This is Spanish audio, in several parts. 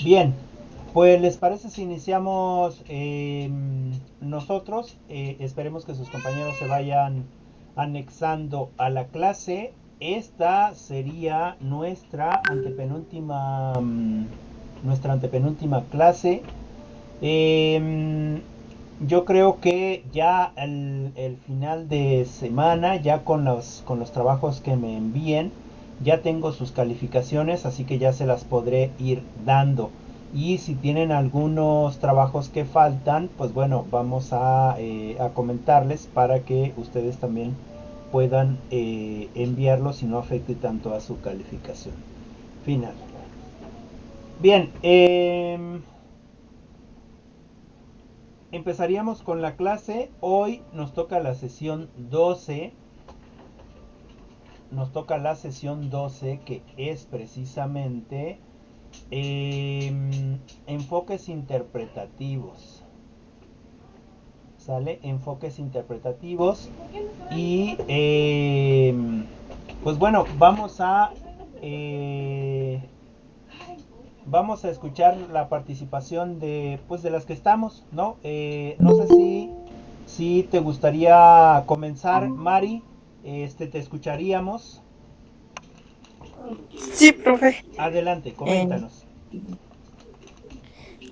Bien, pues les parece si iniciamos nosotros. Esperemos que sus compañeros se vayan anexando a la clase. Esta sería nuestra antepenúltima clase. Yo creo que ya el final de semana, ya con los trabajos que me envíen, ya tengo sus calificaciones, así que ya se las podré ir dando. Y si tienen algunos trabajos que faltan, pues bueno, vamos a comentarles para que ustedes también puedan enviarlos y no afecte tanto a su calificación final. Bien, empezaríamos con la clase. Hoy nos toca la sesión 12. Nos toca la sesión 12 que es precisamente enfoques interpretativos. ¿Sale? Enfoques interpretativos. Y pues bueno, vamos a escuchar la participación de las que estamos, ¿no? No sé si te gustaría comenzar, Mari. Te escucharíamos. Sí, profe. Adelante, Eh, coméntanos.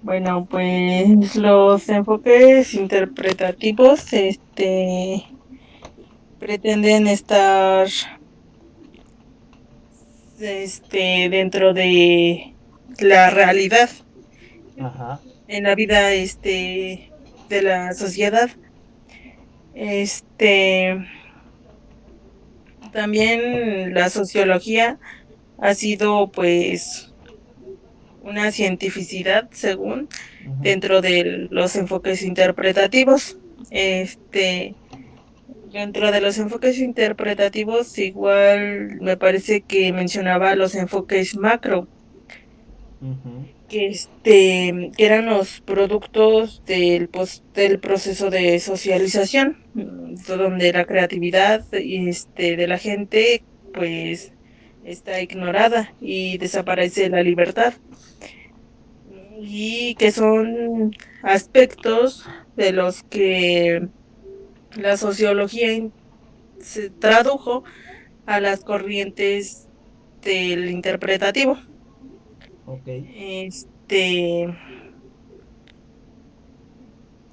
bueno, pues los enfoques interpretativos, pretenden estar, dentro de la realidad Ajá. en la vida, de la sociedad. Este, También la sociología ha sido, pues, una cientificidad, según, Ujú. dentro de los enfoques interpretativos. Este, Dentro de los enfoques interpretativos, igual me parece que mencionaba los enfoques macro, Ujú. que eran los productos del proceso de socialización, donde la creatividad de la gente, pues, está ignorada y desaparece la libertad, y que son aspectos de los que la sociología se tradujo a las corrientes del interpretativo. Ok. Este,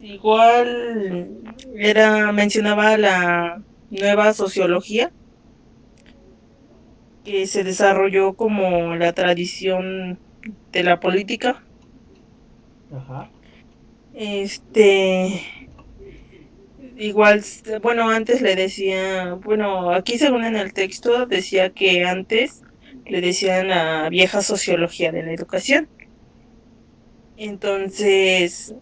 Igual mencionaba la nueva sociología, que se desarrolló como la tradición de la política. Ajá. Este, Igual, bueno, antes le decía, bueno, aquí según en el texto decía que antes le decían la vieja sociología de la educación. Entonces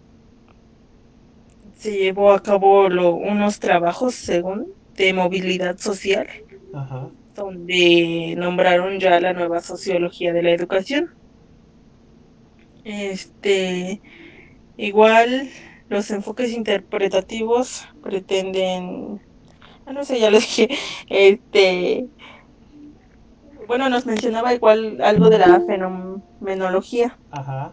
se llevó a cabo unos trabajos, según, de movilidad social, Ajá. donde nombraron ya la nueva sociología de la educación. Este, Igual los enfoques interpretativos pretenden, no sé, ya lo dije, este, bueno, nos mencionaba igual algo de la fenomenología, Ajá.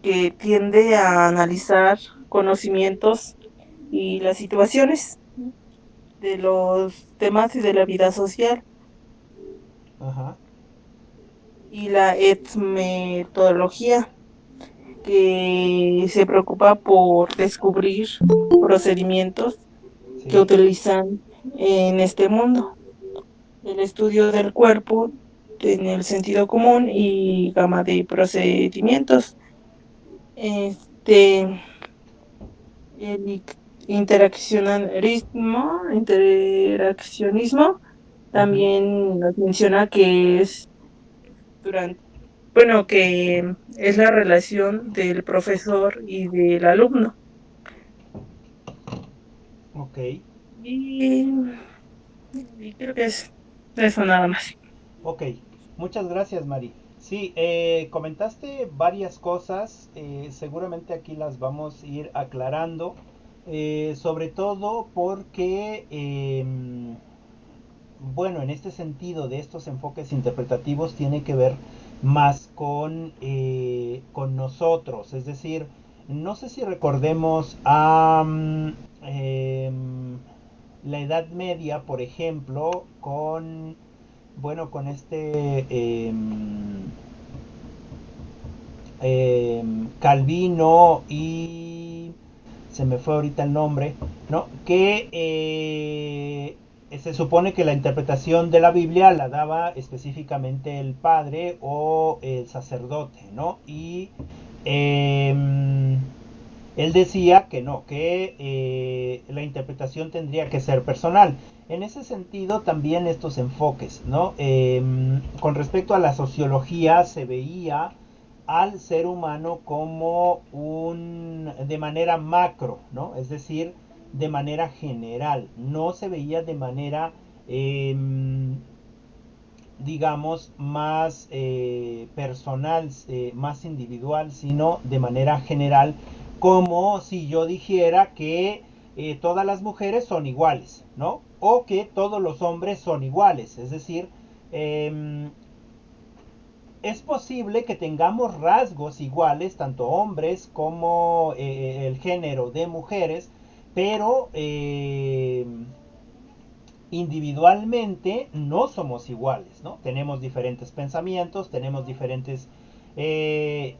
que tiende a analizar conocimientos y las situaciones de los temas y de la vida social, Ajá. y la etmetodología, que se preocupa por descubrir procedimientos que Sí. utilizan en este mundo, el estudio del cuerpo en el sentido común y gama de procedimientos. Este, el interaccionismo Ujú. también nos menciona que es durante, bueno, que es la relación del profesor y del alumno. Ok. Y, y creo que es eso nada más. Ok, muchas gracias, Mari. Sí, comentaste varias cosas, seguramente aquí las vamos a ir aclarando, sobre todo porque, bueno, en este sentido de estos enfoques interpretativos tiene que ver más con nosotros. Es decir, no sé si recordemos a la Edad Media, por ejemplo, con, bueno, con Calvino y se me fue ahorita el nombre, ¿no? Que se supone que la interpretación de la Biblia la daba específicamente el padre o el sacerdote, ¿no? Y eh, él decía que no, que la interpretación tendría que ser personal. En ese sentido, también estos enfoques, ¿no? Con respecto a la sociología, se veía al ser humano como de manera macro, ¿no? Es decir, de manera general. No se veía de manera, eh, digamos, más personal, más individual, sino de manera general, como si yo dijera que todas las mujeres son iguales, ¿no? O que todos los hombres son iguales. Es decir, eh, es posible que tengamos rasgos iguales, tanto hombres como el género de mujeres, pero individualmente no somos iguales, ¿no? Tenemos diferentes pensamientos, tenemos diferentes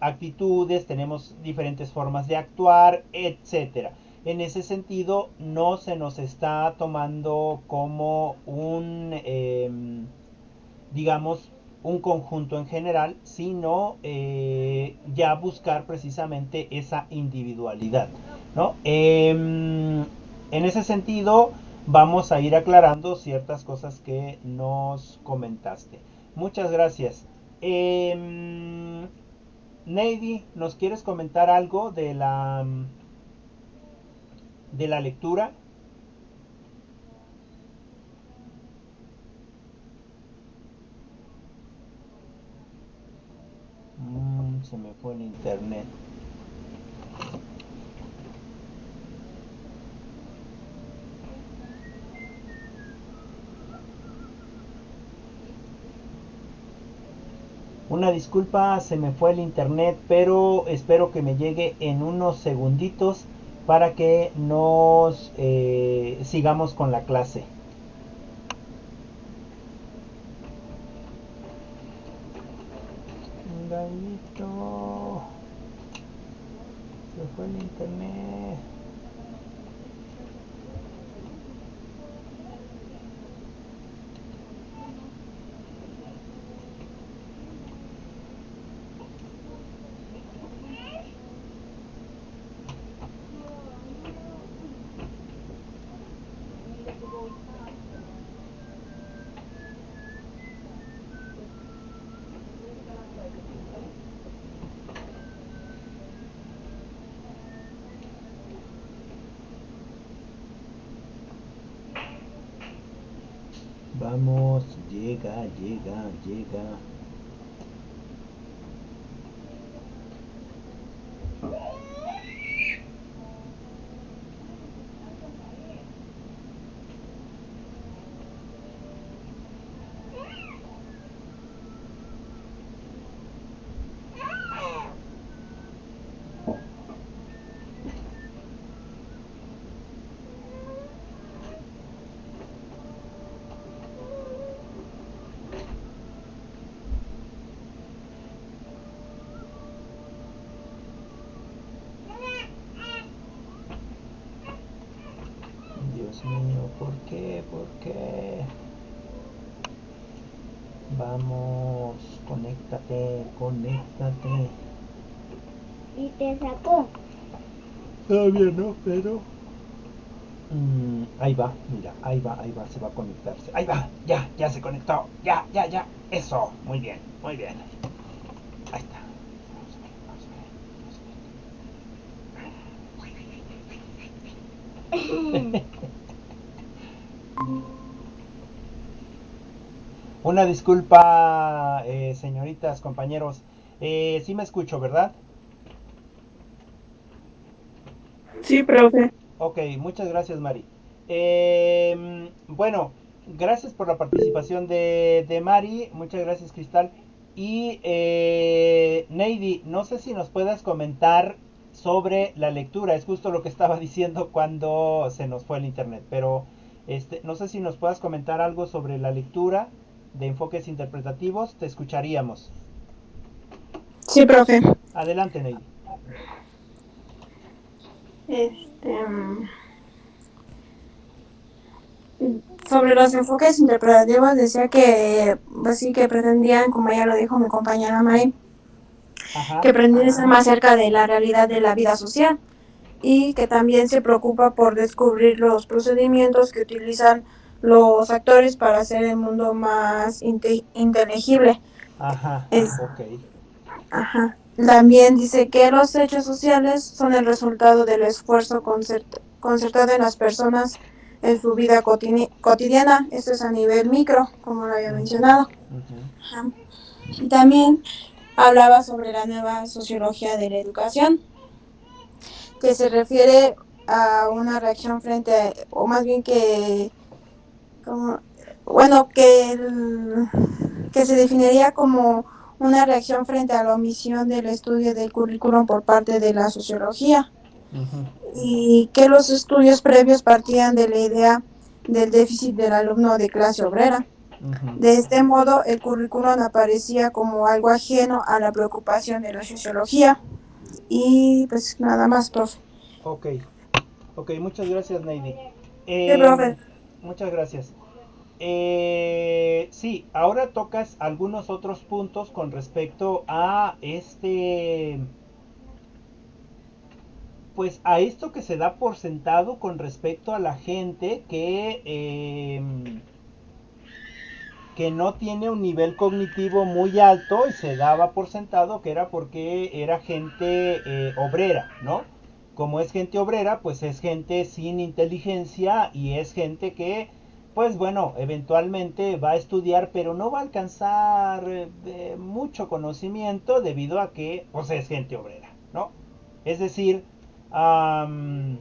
actitudes, tenemos diferentes formas de actuar, etcétera. En ese sentido, no se nos está tomando como digamos, un conjunto en general, sino ya buscar precisamente esa individualidad, ¿no? En ese sentido, vamos a ir aclarando ciertas cosas que nos comentaste. Muchas gracias. Neidy, ¿nos quieres comentar algo de la lectura? Se me fue el internet. Una disculpa, se me fue el internet, pero espero que me llegue en unos segunditos para que nos sigamos con la clase. Gallito, se fue el internet. Vamos, llega, llega, llega. Dios mío, ¿por qué? ¿Por qué? Vamos, conéctate, conéctate. Y te sacó. Todavía no, pero... ahí va, mira, ahí va, se va a conectarse. Ahí va, ya, ya se conectó. Ya, ya, ya. Eso, muy bien, muy bien. Ahí está. Una disculpa, señoritas, compañeros. Sí me escucho, ¿verdad? Sí, profe. Ok, muchas gracias, Mari. Bueno, gracias por la participación de Mari. Muchas gracias, Cristal. Y Neidy, no sé si nos puedas comentar sobre la lectura, es justo lo que estaba diciendo cuando se nos fue el internet, pero no sé si nos puedas comentar algo sobre la lectura de enfoques interpretativos, te escucharíamos. Sí, profe. Adelante, Neidy. Este, sobre los enfoques interpretativos decía que, pues sí, que pretendían, como ya lo dijo mi compañera Mari, Ajá. que pretendían ser más cerca de la realidad de la vida social y que también se preocupa por descubrir los procedimientos que utilizan los actores para hacer el mundo más inteligible. Ajá, Es, ok. ajá. También dice que los hechos sociales son el resultado del esfuerzo concertado en las personas en su vida cotidiana. Esto es a nivel micro, como lo había Ujú, mencionado. ujú, Ajá. Y también hablaba sobre la nueva sociología de la educación, que se refiere a una reacción frente a, o más bien que, como, bueno, que se definiría como una reacción frente a la omisión del estudio del currículum por parte de la sociología ujú, y que los estudios previos partían de la idea del déficit del alumno de clase obrera. ujú. De este modo, el currículum aparecía como algo ajeno a la preocupación de la sociología. Y pues nada más, profe. Ok, ok, muchas gracias, Neidy. Sí, profe. Muchas gracias. Sí, ahora tocas algunos otros puntos con respecto a pues a esto que se da por sentado con respecto a la gente que no tiene un nivel cognitivo muy alto y se daba por sentado que era porque era gente obrera, ¿no? Como es gente obrera, pues es gente sin inteligencia y es gente que, pues bueno, eventualmente va a estudiar, pero no va a alcanzar mucho conocimiento debido a que, pues es gente obrera, ¿no? Es decir, um,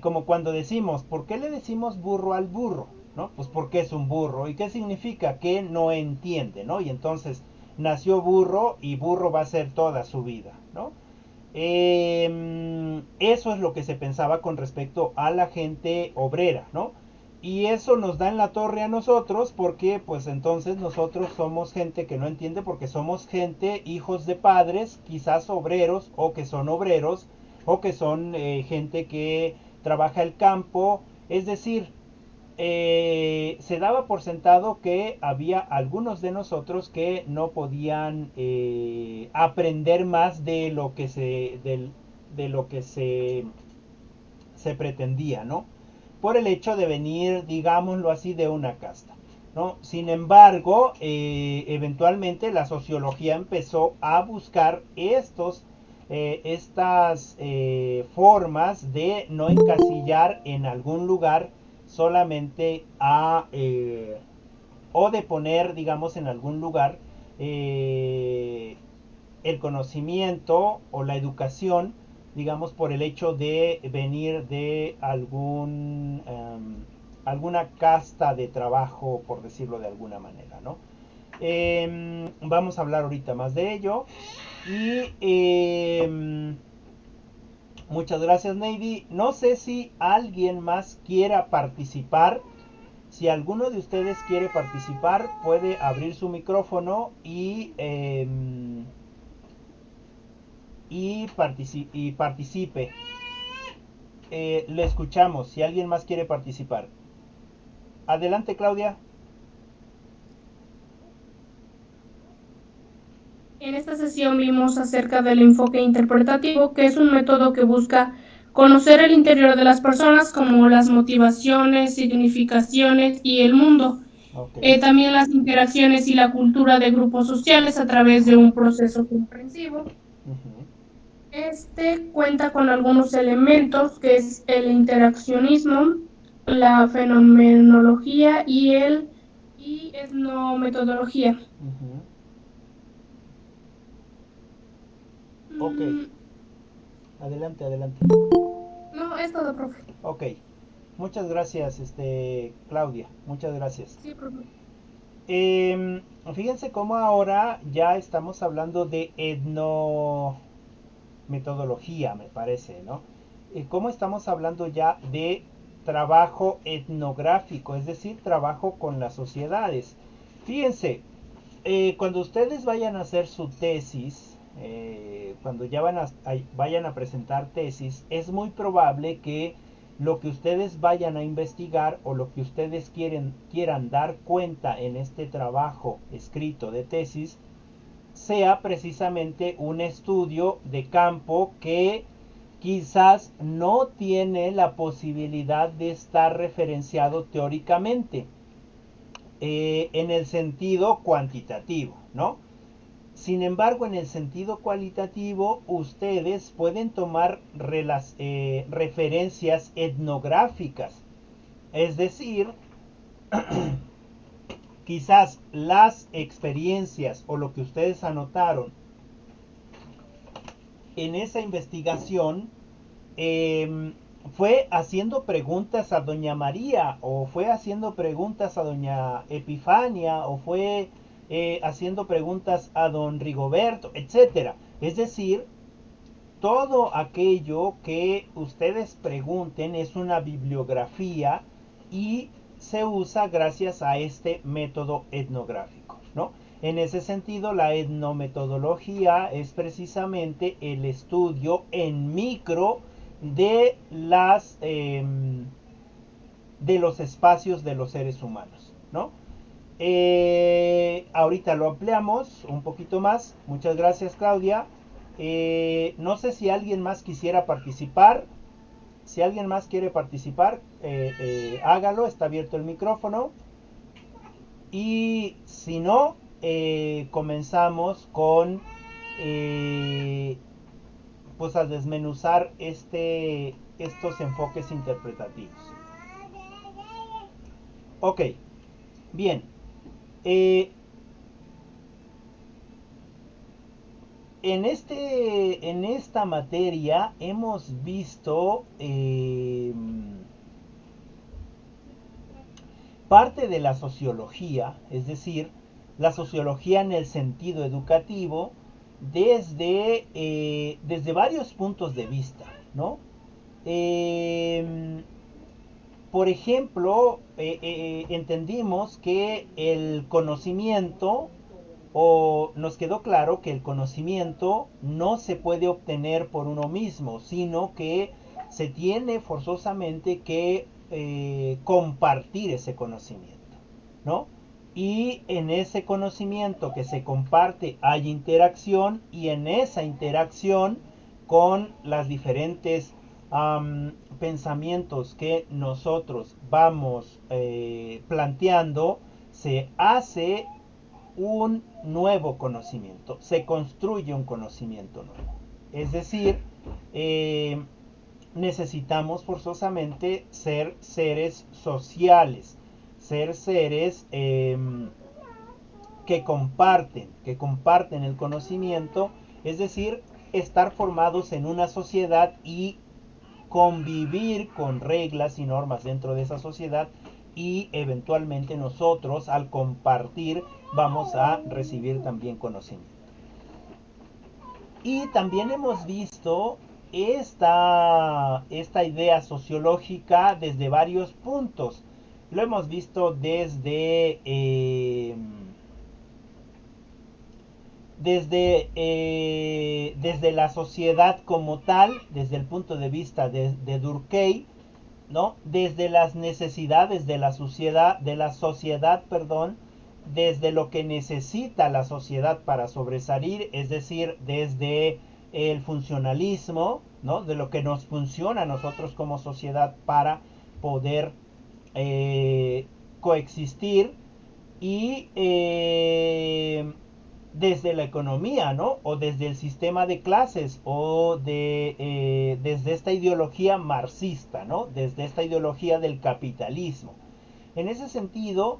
como cuando decimos, ¿por qué le decimos burro al burro? ¿No? Pues porque es un burro. ¿Y qué significa? Que no entiende, ¿no? Y entonces nació burro y burro va a ser toda su vida, ¿no? Eso es lo que se pensaba con respecto a la gente obrera, ¿no? Y eso nos da en la torre a nosotros porque pues entonces nosotros somos gente que no entiende porque somos gente, hijos de padres, quizás obreros o que son obreros o que son gente que trabaja el campo. Es decir, se daba por sentado que había algunos de nosotros que no podían aprender más de lo que de lo que se pretendía, ¿no? Por el hecho de venir, digámoslo así, de una casta, ¿no? Sin embargo, eventualmente la sociología empezó a buscar estas formas de no encasillar en algún lugar solamente o de poner, digamos, en algún lugar eh, el conocimiento o la educación, digamos, por el hecho de venir de alguna casta de trabajo, por decirlo de alguna manera, ¿no? Vamos a hablar ahorita más de ello. Y muchas gracias, Neidy. No sé si alguien más quiera participar. Si alguno de ustedes quiere participar, puede abrir su micrófono y participe. Le escuchamos si alguien más quiere participar. Adelante, Claudia. En esta sesión vimos acerca del enfoque interpretativo, que es un método que busca conocer el interior de las personas, como las motivaciones, significaciones y el mundo. Okay. También las interacciones y la cultura de grupos sociales a través de un proceso comprensivo. Uh-huh. Este cuenta con algunos elementos, que es el interaccionismo, la fenomenología y etnometodología. Uh-huh. Ok. Adelante, adelante. No, es todo, profe. Ok. Muchas gracias, Claudia. Muchas gracias. Sí, profe. Fíjense cómo ahora ya estamos hablando de etnometodología, me parece, ¿no? Cómo estamos hablando ya de trabajo etnográfico, es decir, trabajo con las sociedades. Fíjense, cuando ustedes vayan a hacer su tesis, cuando ya vayan a presentar tesis, es muy probable que lo que ustedes vayan a investigar o lo que ustedes quieran dar cuenta en este trabajo escrito de tesis sea precisamente un estudio de campo que quizás no tiene la posibilidad de estar referenciado teóricamente en el sentido cuantitativo, ¿no? Sin embargo, en el sentido cualitativo, ustedes pueden tomar referencias etnográficas. Es decir, quizás las experiencias o lo que ustedes anotaron en esa investigación fue haciendo preguntas a doña María, o fue haciendo preguntas a doña Epifania, o fue haciendo preguntas a don Rigoberto, etcétera. Es decir, todo aquello que ustedes pregunten es una bibliografía y se usa gracias a este método etnográfico, ¿no? En ese sentido, la etnometodología es precisamente el estudio en micro de los espacios de los seres humanos, ¿no? Ahorita lo ampliamos un poquito más. Muchas gracias, Claudia. No sé si alguien más quisiera participar. Si alguien más quiere participar, hágalo. Está abierto el micrófono. Y si no, comenzamos con pues a desmenuzar estos enfoques interpretativos. Ok, bien. En esta materia hemos visto parte de la sociología, es decir, la sociología en el sentido educativo, desde varios puntos de vista, ¿no? Por ejemplo, entendimos que el conocimiento, o nos quedó claro que el conocimiento no se puede obtener por uno mismo, sino que se tiene forzosamente que compartir ese conocimiento, ¿no? Y en ese conocimiento que se comparte hay interacción, y en esa interacción con las diferentes pensamientos que nosotros vamos planteando, se hace un nuevo conocimiento, se construye un conocimiento nuevo. Es decir, necesitamos forzosamente ser seres sociales, ser seres que comparten el conocimiento, es decir, estar formados en una sociedad y convivir con reglas y normas dentro de esa sociedad, y eventualmente nosotros al compartir vamos a recibir también conocimiento. Y también hemos visto esta idea sociológica desde varios puntos. Lo hemos visto desde la sociedad como tal, desde el punto de vista de Durkheim, ¿no? Desde las necesidades de la sociedad, desde lo que necesita la sociedad para sobresalir, es decir, desde el funcionalismo, ¿no? De lo que nos funciona a nosotros como sociedad para poder coexistir, y desde la economía, ¿no? O desde el sistema de clases, o desde esta ideología marxista, ¿no? Desde esta ideología del capitalismo. En ese sentido,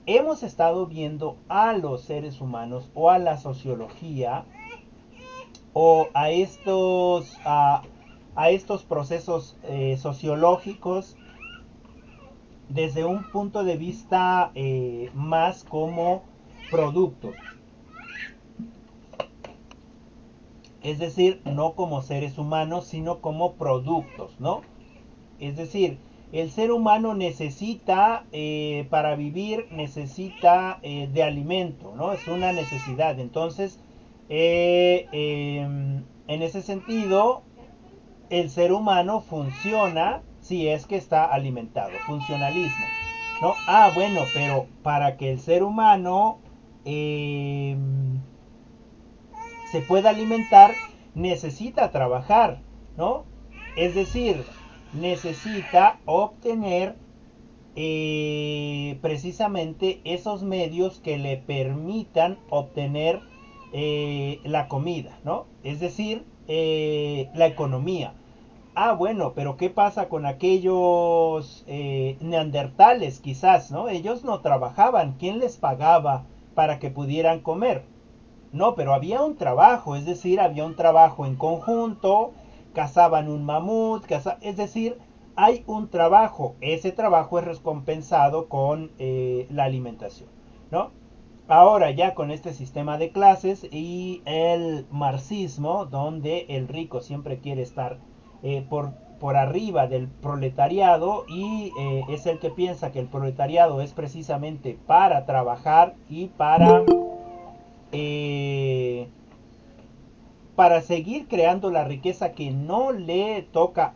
hemos estado viendo a los seres humanos, o a la sociología, o a estos procesos sociológicos desde un punto de vista más como productos. Es decir, no como seres humanos, sino como productos, ¿no? Es decir, el ser humano necesita, para vivir, necesita de alimento, ¿no? Es una necesidad. Entonces, en ese sentido, el ser humano funciona si es que está alimentado. Funcionalismo, ¿no? Ah, bueno, pero para que el ser humano se pueda alimentar, necesita trabajar, ¿no? Es decir, necesita obtener precisamente esos medios que le permitan obtener la comida, ¿no? Es decir, la economía. Ah, bueno, pero ¿qué pasa con aquellos neandertales quizás, ¿no? Ellos no trabajaban, ¿quién les pagaba para que pudieran comer? No, pero había un trabajo, es decir, había un trabajo en conjunto, cazaban un mamut, es decir, hay un trabajo, ese trabajo es recompensado con la alimentación, ¿no? Ahora ya con este sistema de clases y el marxismo, donde el rico siempre quiere estar por arriba del proletariado y es el que piensa que el proletariado es precisamente para trabajar y eh, para seguir creando la riqueza que no le toca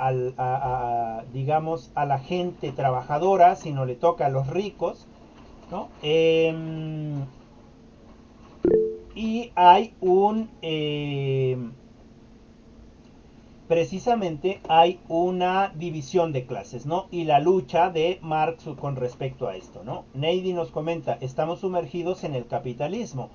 digamos, a la gente trabajadora, sino le toca a los ricos, ¿no? Y hay precisamente hay una división de clases, ¿no? Y la lucha de Marx con respecto a esto, ¿no? Neidi nos comenta, estamos sumergidos en el capitalismo.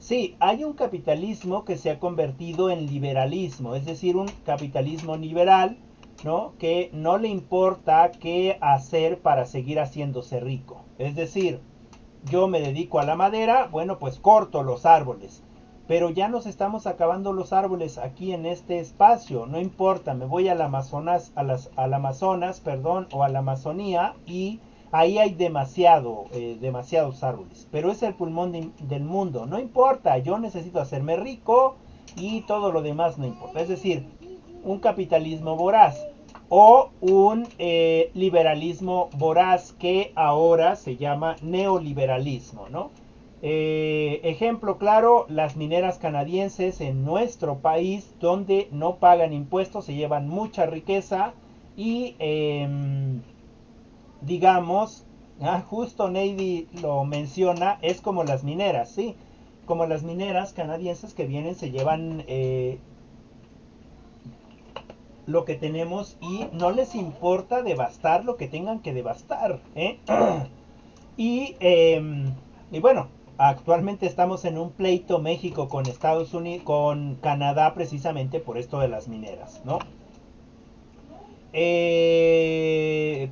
Sí, hay un capitalismo que se ha convertido en liberalismo, es decir, un capitalismo liberal, ¿no? Que no le importa qué hacer para seguir haciéndose rico. Es decir, yo me dedico a la madera, bueno, pues corto los árboles. Pero ya nos estamos acabando los árboles aquí en este espacio, no importa, me voy al Amazonas, al Amazonas, perdón, o a la Amazonía y ahí hay demasiados árboles. Pero es el pulmón del mundo, no importa, yo necesito hacerme rico y todo lo demás no importa. Es decir, un capitalismo voraz o un liberalismo voraz que ahora se llama neoliberalismo, ¿no? Ejemplo claro, las mineras canadienses en nuestro país, donde no pagan impuestos, se llevan mucha riqueza y digamos, justo Navy lo menciona, es como las mineras, ¿sí? Como las mineras canadienses que vienen, se llevan lo que tenemos y no les importa devastar lo que tengan que devastar, ¿eh? Y bueno, actualmente estamos en un pleito México con Estados Unidos, con Canadá precisamente por esto de las mineras, ¿no?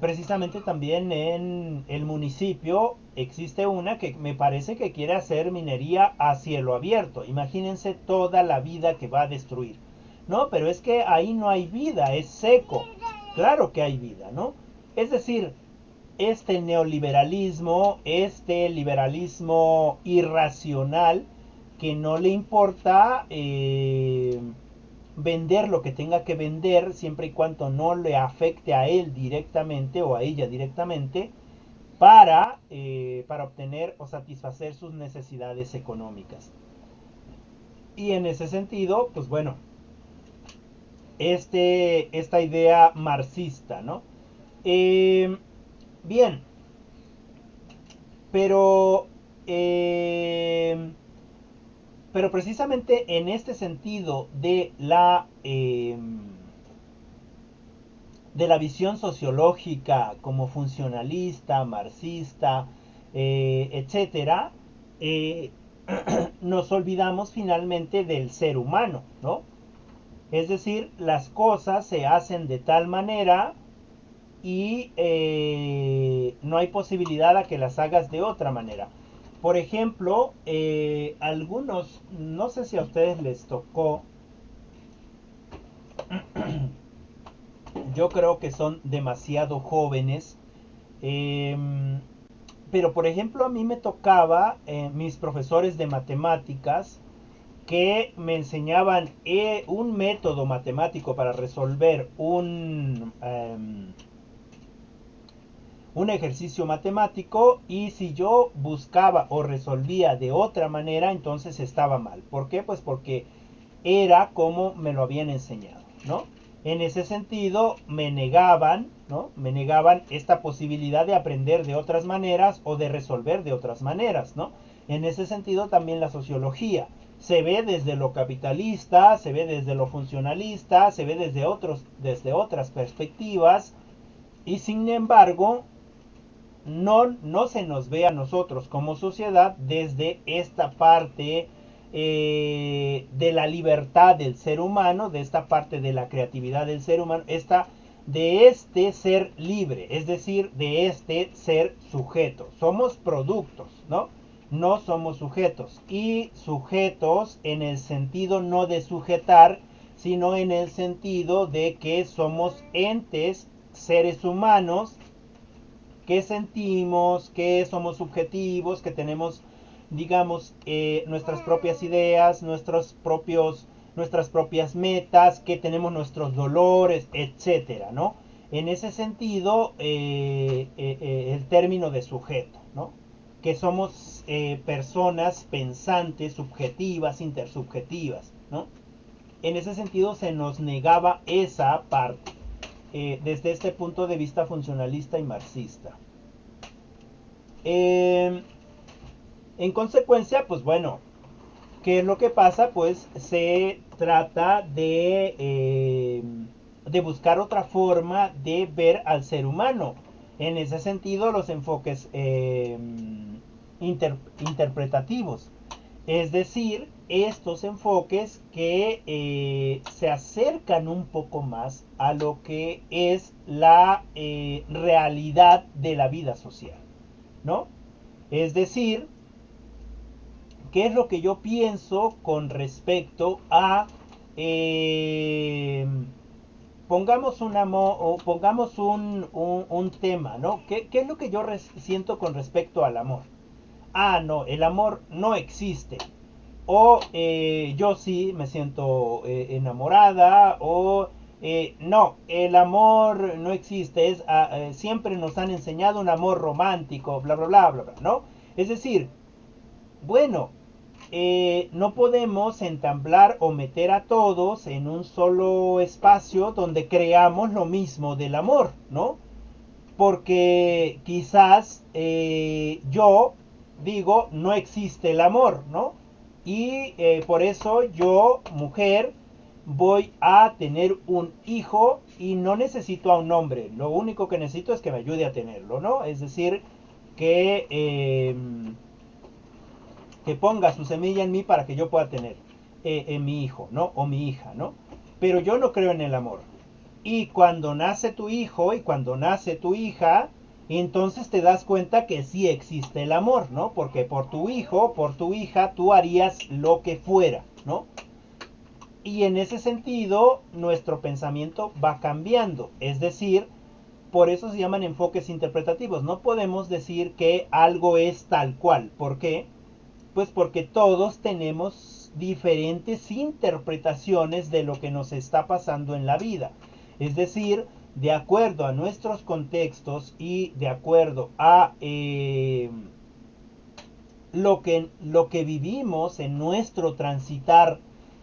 Precisamente también en el municipio existe una que me parece que quiere hacer minería a cielo abierto. Imagínense toda la vida que va a destruir. No, pero es que ahí no hay vida, es seco. Claro que hay vida, ¿no? Es decir, este neoliberalismo, este liberalismo irracional que no le importa vender lo que tenga que vender siempre y cuando no le afecte a él directamente o a ella directamente para obtener o satisfacer sus necesidades económicas. Y en ese sentido, pues bueno, esta idea marxista, ¿no? Bien, pero precisamente en este sentido de la visión sociológica como funcionalista, marxista, etcétera, nos olvidamos finalmente del ser humano, ¿no? Es decir, las cosas se hacen de tal manera y no hay posibilidad a que las hagas de otra manera. Por ejemplo, algunos, no sé si a ustedes les tocó, yo creo que son demasiado jóvenes, Pero por ejemplo a mí me tocaba mis profesores de matemáticas que me enseñaban un método matemático para resolver un ejercicio matemático, y si yo buscaba o resolvía de otra manera, entonces estaba mal. ¿Por qué? Pues porque era como me lo habían enseñado, ¿no? En ese sentido me negaban, ¿no? Me negaban esta posibilidad de aprender de otras maneras o de resolver de otras maneras, ¿no? En ese sentido también la sociología se ve desde lo capitalista, se ve desde lo funcionalista, se ve desde otras perspectivas, y sin embargo no se nos ve a nosotros como sociedad desde esta parte de la libertad del ser humano, de esta parte de la creatividad del ser humano, de este ser libre, es decir, de este ser sujeto. Somos productos, ¿no? No somos sujetos. Y sujetos en el sentido no de sujetar, sino en el sentido de que somos entes, seres humanos, que sentimos, que somos subjetivos, que tenemos, digamos, nuestras propias ideas, nuestras propias metas, que tenemos nuestros dolores, etcétera, ¿no? En ese sentido, el término de sujeto, ¿no? Que somos personas pensantes, subjetivas, intersubjetivas, ¿no? En ese sentido se nos negaba esa parte. Desde este punto de vista funcionalista y marxista. En consecuencia, pues bueno, ¿qué es lo que pasa? Pues se trata de buscar otra forma de ver al ser humano. En ese sentido, los enfoques interpretativos. Es decir, estos enfoques que se acercan un poco más a lo que es la realidad de la vida social, ¿no? Es decir, ¿qué es lo que yo pienso con respecto a pongamos un tema, ¿no? ¿Qué es lo que yo siento con respecto al amor? Ah, no, el amor no existe. O yo sí me siento enamorada. O no, el amor no existe. Siempre nos han enseñado un amor romántico, bla, bla, bla, bla, bla, ¿no? Es decir, bueno, no podemos entablar o meter a todos en un solo espacio donde creamos lo mismo del amor, ¿no? Porque quizás yo digo, no existe el amor, ¿no? Y por eso yo, mujer, voy a tener un hijo y no necesito a un hombre. Lo único que necesito es que me ayude a tenerlo, ¿no? Es decir, que ponga su semilla en mí para que yo pueda tener mi hijo, ¿no? O mi hija, ¿no? Pero yo no creo en el amor. Y cuando nace tu hijo y cuando nace tu hija, entonces te das cuenta que sí existe el amor, ¿no? Porque por tu hijo, por tu hija, tú harías lo que fuera, ¿no? Y en ese sentido, nuestro pensamiento va cambiando. Es decir, por eso se llaman enfoques interpretativos. No podemos decir que algo es tal cual. ¿Por qué? Pues porque todos tenemos diferentes interpretaciones de lo que nos está pasando en la vida. Es decir, de acuerdo a nuestros contextos y de acuerdo a lo que vivimos en nuestro transitar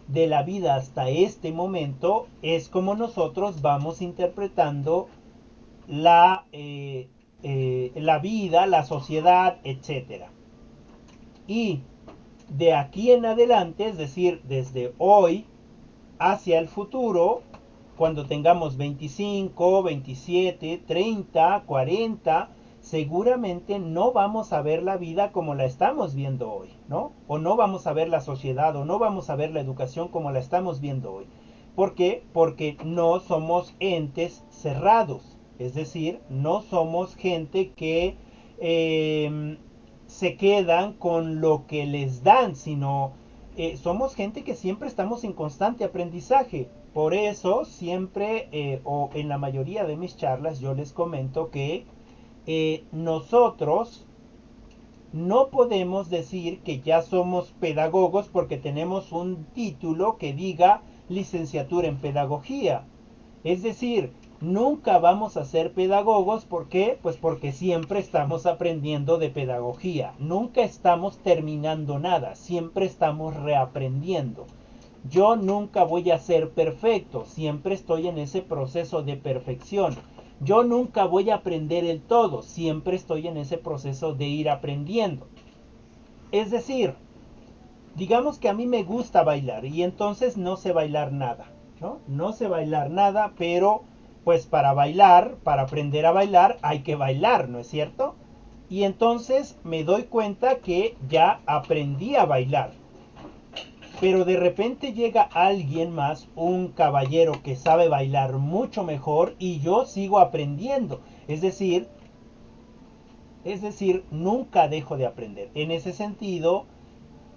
de la vida hasta este momento, es como nosotros vamos interpretando la vida, la sociedad, etcétera. Y de aquí en adelante, es decir, desde hoy hacia el futuro, cuando tengamos 25, 27, 30, 40, seguramente no vamos a ver la vida como la estamos viendo hoy, ¿no? O no vamos a ver la sociedad, o no vamos a ver la educación como la estamos viendo hoy. ¿Por qué? Porque no somos entes cerrados, es decir, no somos gente que se quedan con lo que les dan, sino somos gente que siempre estamos en constante aprendizaje. Por eso siempre, o en la mayoría de mis charlas, yo les comento que nosotros no podemos decir que ya somos pedagogos porque tenemos un título que diga licenciatura en pedagogía. Es decir, nunca vamos a ser pedagogos. ¿Por qué? Pues porque siempre estamos aprendiendo de pedagogía. Nunca estamos terminando nada, siempre estamos reaprendiendo. Yo nunca voy a ser perfecto, siempre estoy en ese proceso de perfección. Yo nunca voy a aprender el todo, siempre estoy en ese proceso de ir aprendiendo. Es decir, digamos que a mí me gusta bailar y entonces no sé bailar nada, ¿no? No sé bailar nada, pero pues para bailar, para aprender a bailar, hay que bailar, ¿no es cierto? Y entonces me doy cuenta que ya aprendí a bailar. Pero de repente llega alguien más, un caballero que sabe bailar mucho mejor y yo sigo aprendiendo. Es decir, nunca dejo de aprender. En ese sentido,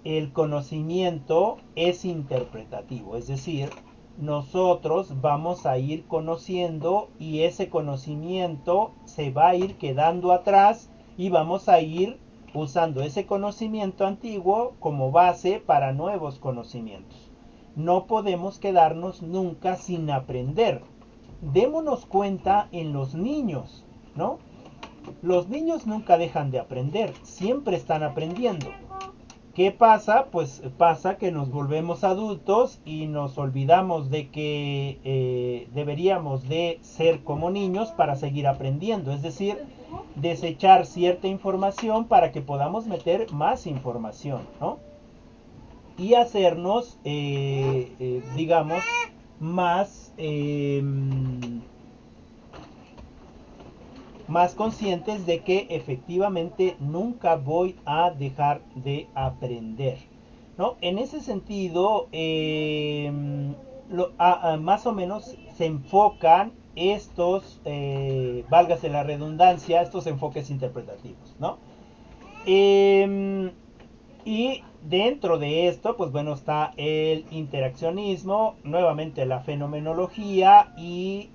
el conocimiento es interpretativo. Es decir, nosotros vamos a ir conociendo y ese conocimiento se va a ir quedando atrás y vamos a ir usando ese conocimiento antiguo como base para nuevos conocimientos. No podemos quedarnos nunca sin aprender. Démonos cuenta en los niños, ¿no? Los niños nunca dejan de aprender, siempre están aprendiendo. ¿Qué pasa? Pues pasa que nos volvemos adultos y nos olvidamos de que deberíamos de ser como niños para seguir aprendiendo. Es decir, desechar cierta información para que podamos meter más información, ¿no? Y hacernos, digamos, más, más conscientes de que efectivamente nunca voy a dejar de aprender, ¿no? En ese sentido, más o menos se enfocan estos, válgase la redundancia, estos enfoques interpretativos, ¿no? Y dentro de esto, pues bueno, está el interaccionismo, nuevamente la fenomenología y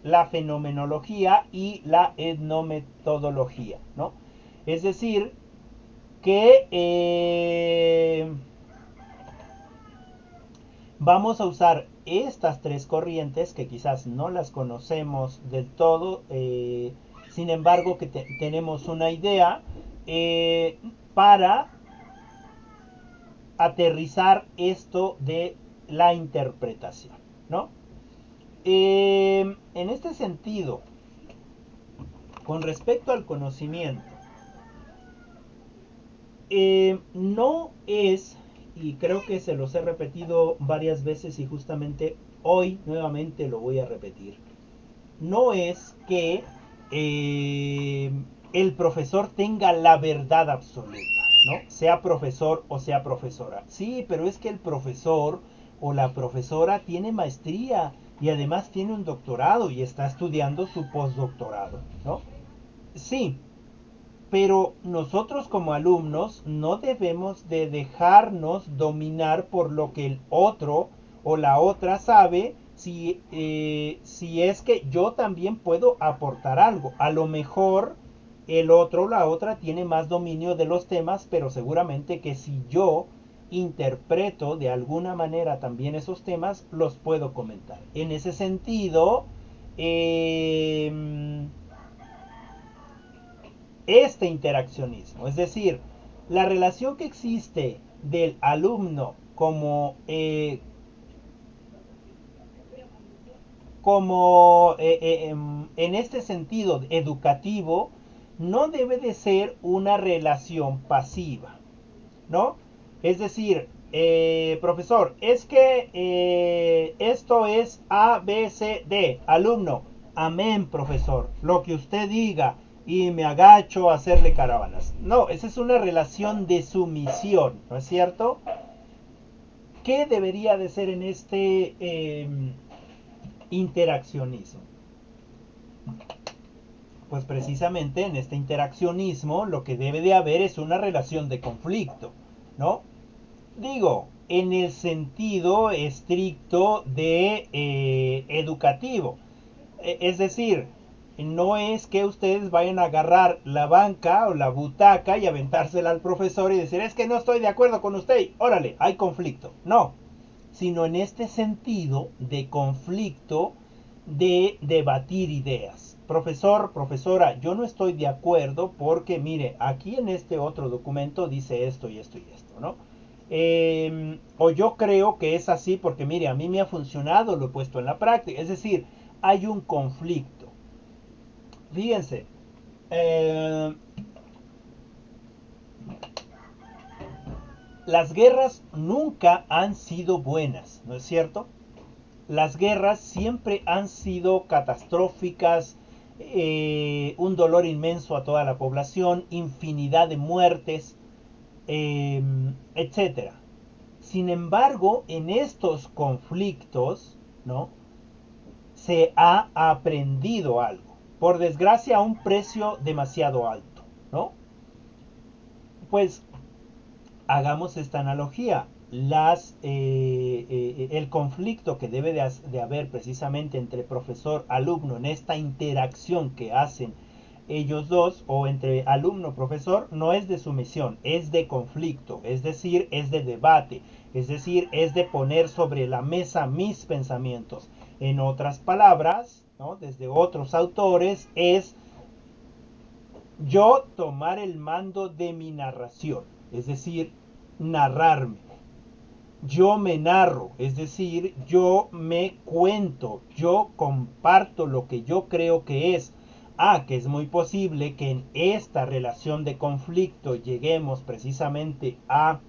la fenomenología y la etnometodología, ¿no? Es decir, que vamos a usar estas tres corrientes que quizás no las conocemos del todo, sin embargo que tenemos una idea para aterrizar esto de la interpretación, ¿no? En este sentido, con respecto al conocimiento, no es, y creo que se los he repetido varias veces y justamente hoy nuevamente lo voy a repetir, no es que el profesor tenga la verdad absoluta, ¿no? Sea profesor o sea profesora. Sí, pero es que el profesor o la profesora tiene maestría y además tiene un doctorado y está estudiando su postdoctorado, ¿no? Sí, pero nosotros como alumnos no debemos de dejarnos dominar por lo que el otro o la otra sabe, si es que yo también puedo aportar algo. A lo mejor el otro o la otra tiene más dominio de los temas, pero seguramente que si yo interpreto de alguna manera también esos temas, los puedo comentar. En ese sentido, este interaccionismo, es decir, la relación que existe del alumno como en este sentido educativo, no debe de ser una relación pasiva, ¿no? Es decir, profesor, es que esto es A, B, C, D, alumno, amén, profesor, lo que usted diga, y me agacho a hacerle caravanas. No, esa es una relación de sumisión, ¿no es cierto? ¿Qué debería de ser en este interaccionismo? Pues precisamente en este interaccionismo lo que debe de haber es una relación de conflicto, ¿no? Digo, en el sentido estricto de educativo. Es decir, no es que ustedes vayan a agarrar la banca o la butaca y aventársela al profesor y decir, es que no estoy de acuerdo con usted, órale, hay conflicto. No, sino en este sentido de conflicto, de debatir ideas. Profesor, profesora, yo no estoy de acuerdo porque, mire, aquí en este otro documento dice esto y esto y esto, ¿no? O yo creo que es así porque, mire, a mí me ha funcionado, lo he puesto en la práctica. Es decir, hay un conflicto. Fíjense, las guerras nunca han sido buenas, ¿no es cierto? Las guerras siempre han sido catastróficas, un dolor inmenso a toda la población, infinidad de muertes, etcétera. Sin embargo, en estos conflictos, ¿no? Se ha aprendido algo. Por desgracia, a un precio demasiado alto, ¿no? Pues hagamos esta analogía. El conflicto que debe de haber precisamente entre profesor-alumno en esta interacción que hacen ellos dos, o entre alumno-profesor, no es de sumisión, es de conflicto, es decir, es de debate, es decir, es de poner sobre la mesa mis pensamientos. En otras palabras, ¿no? Desde otros autores, es yo tomar el mando de mi narración, es decir, narrarme. Yo me narro, es decir, yo me cuento, yo comparto lo que yo creo que es. Que es muy posible que en esta relación de conflicto lleguemos precisamente a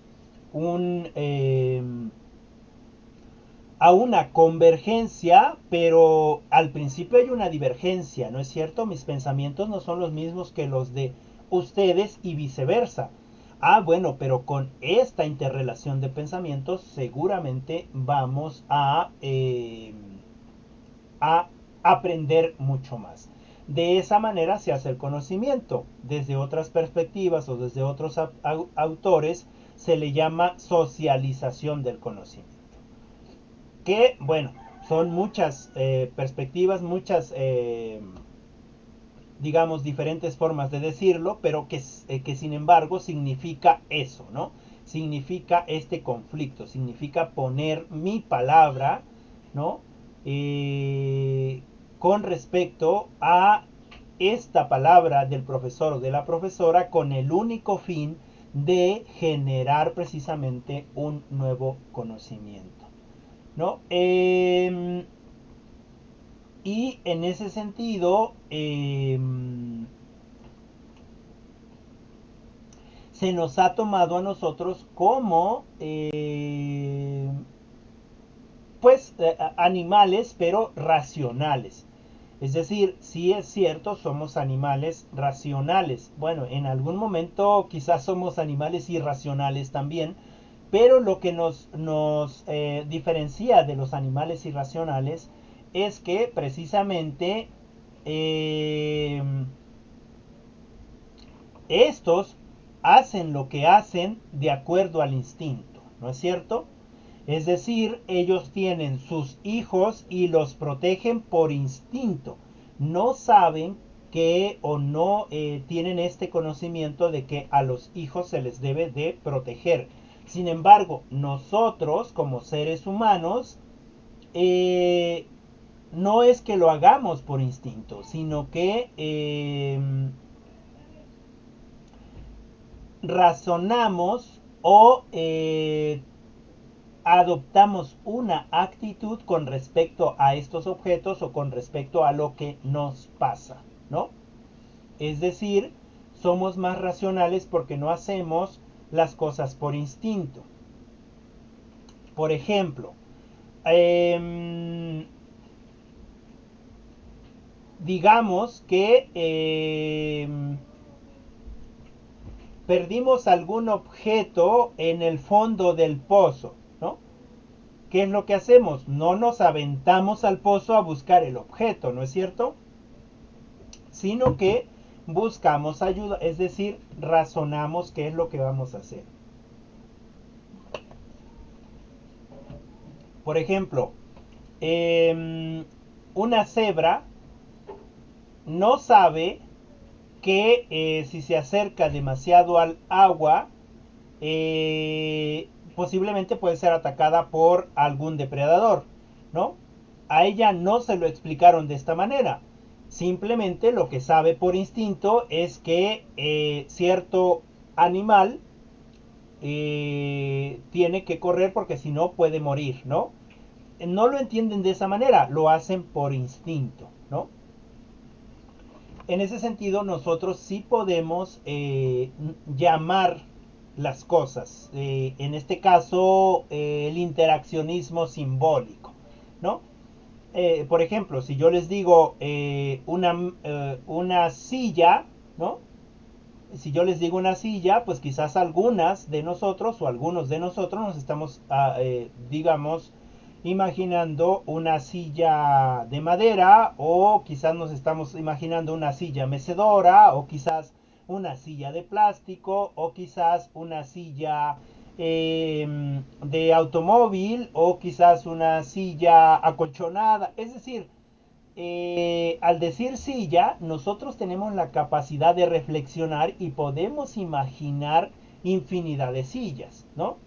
una convergencia, pero al principio hay una divergencia, ¿no es cierto? Mis pensamientos no son los mismos que los de ustedes y viceversa. Bueno, pero con esta interrelación de pensamientos seguramente vamos a aprender mucho más. De esa manera se hace el conocimiento. Desde otras perspectivas o desde otros autores se le llama socialización del conocimiento. Que, bueno, son muchas perspectivas, muchas, digamos, diferentes formas de decirlo, pero que sin embargo significa eso, ¿no? Significa este conflicto, significa poner mi palabra, ¿no? Con respecto a esta palabra del profesor o de la profesora con el único fin de generar precisamente un nuevo conocimiento, ¿no? Y en ese sentido, se nos ha tomado a nosotros como animales, pero racionales. Es decir, sí es cierto, somos animales racionales. Bueno, en algún momento quizás somos animales irracionales también, pero lo que nos diferencia de los animales irracionales es que precisamente estos hacen lo que hacen de acuerdo al instinto, ¿no es cierto? Es decir, ellos tienen sus hijos y los protegen por instinto. No saben que o no tienen este conocimiento de que a los hijos se les debe de proteger. Sin embargo, nosotros como seres humanos no es que lo hagamos por instinto, sino que razonamos o adoptamos una actitud con respecto a estos objetos o con respecto a lo que nos pasa, ¿no? Es decir, somos más racionales porque no hacemos las cosas por instinto. Por ejemplo, digamos que perdimos algún objeto en el fondo del pozo, ¿no? ¿Qué es lo que hacemos? No nos aventamos al pozo a buscar el objeto, ¿no es cierto? Sino que buscamos ayuda, es decir, razonamos qué es lo que vamos a hacer. Por ejemplo, una cebra no sabe que si se acerca demasiado al agua, posiblemente puede ser atacada por algún depredador, ¿no? A ella no se lo explicaron de esta manera. Simplemente lo que sabe por instinto es que cierto animal tiene que correr porque si no puede morir, ¿no? No lo entienden de esa manera, lo hacen por instinto, ¿no? En ese sentido, nosotros sí podemos llamar las cosas. En este caso, el interaccionismo simbólico, ¿no? Por ejemplo, si yo les digo una silla, ¿no? Si yo les digo una silla, pues quizás algunas de nosotros o algunos de nosotros nos estamos, digamos, imaginando una silla de madera, o quizás nos estamos imaginando una silla mecedora, o quizás una silla de plástico, o quizás una silla de automóvil, o quizás una silla acolchonada. Es decir, al decir silla, nosotros tenemos la capacidad de reflexionar y podemos imaginar infinidad de sillas, ¿no?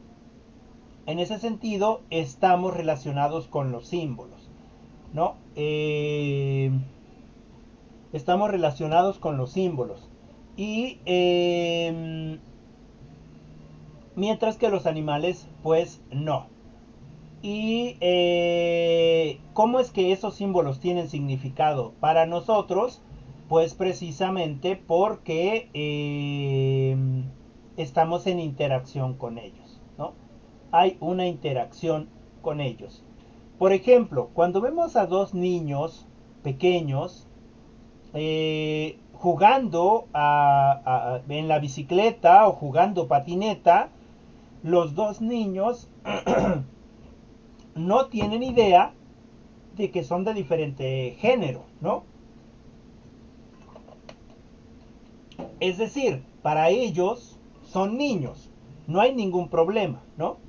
En ese sentido, estamos relacionados con los símbolos, ¿no? Estamos relacionados con los símbolos. Y mientras que los animales, pues no. Y ¿cómo es que esos símbolos tienen significado para nosotros? Pues precisamente porque estamos en interacción con ellos, ¿no? Hay una interacción con ellos. Por ejemplo, cuando vemos a dos niños pequeños jugando en la bicicleta o jugando patineta, los dos niños no tienen idea de que son de diferente género, ¿no? Es decir, para ellos son niños, no hay ningún problema, ¿no?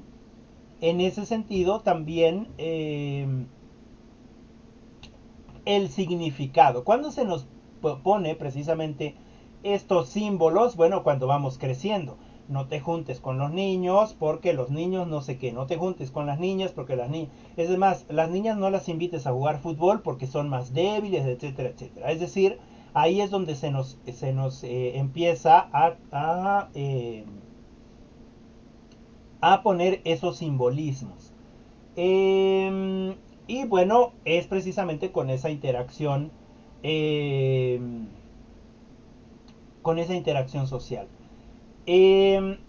En ese sentido también el significado. ¿Cuándo se nos pone precisamente estos símbolos? Bueno, cuando vamos creciendo. No te juntes con los niños porque los niños no sé qué. No te juntes con las niñas porque las niñas... Es más, las niñas no las invites a jugar fútbol porque son más débiles, etcétera, etcétera. Es decir, ahí es donde se nos empieza a poner esos simbolismos. Y bueno, es precisamente con esa interacción social.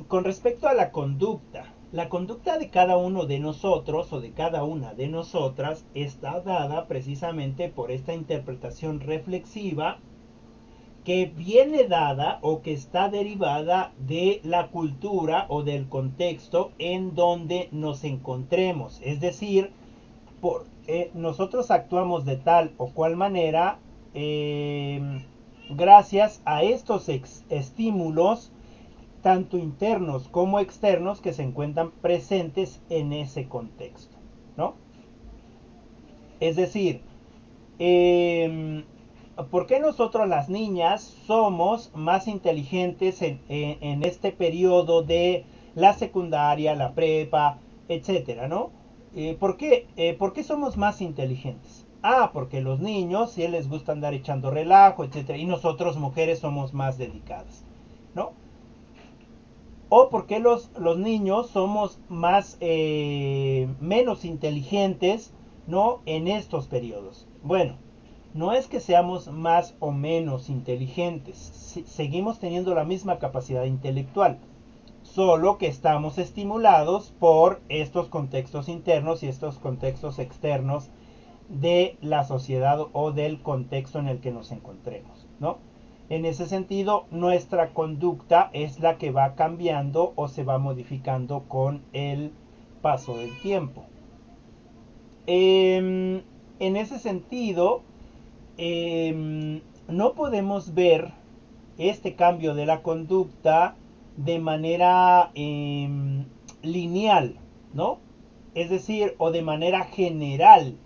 Con respecto a la conducta de cada uno de nosotros o de cada una de nosotras está dada precisamente por esta interpretación reflexiva que viene dada o que está derivada de la cultura o del contexto en donde nos encontremos. Es decir, nosotros actuamos de tal o cual manera gracias a estos estímulos, tanto internos como externos, que se encuentran presentes en ese contexto, ¿no? Es decir, ¿por qué nosotros las niñas somos más inteligentes en este periodo de la secundaria, la prepa, etcétera, ¿no? ¿Por qué somos más inteligentes? Porque los niños sí les gusta andar echando relajo, etcétera, y nosotros mujeres somos más dedicadas, ¿no? O porque los niños somos más menos inteligentes, ¿no? En estos periodos. Bueno, no es que seamos más o menos inteligentes, seguimos teniendo la misma capacidad intelectual, solo que estamos estimulados por estos contextos internos y estos contextos externos de la sociedad o del contexto en el que nos encontremos, ¿no? En ese sentido, nuestra conducta es la que va cambiando o se va modificando con el paso del tiempo. En ese sentido, no podemos ver este cambio de la conducta de manera lineal, ¿no? Es decir, o de manera general,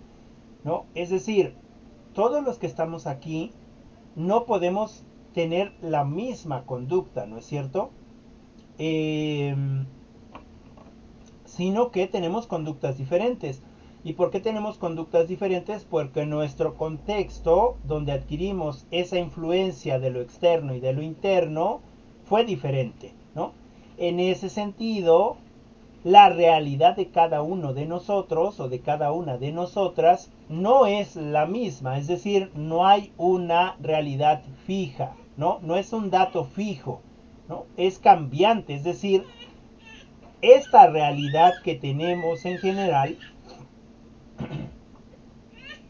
¿no? Es decir, todos los que estamos aquí no podemos tener la misma conducta, ¿no es cierto? Sino que tenemos conductas diferentes. ¿Y por qué tenemos conductas diferentes? Porque nuestro contexto, donde adquirimos esa influencia de lo externo y de lo interno, fue diferente, ¿no? En ese sentido, la realidad de cada uno de nosotros o de cada una de nosotras no es la misma, es decir, no hay una realidad fija, ¿no? No es un dato fijo, ¿no? Es cambiante, es decir, esta realidad que tenemos en general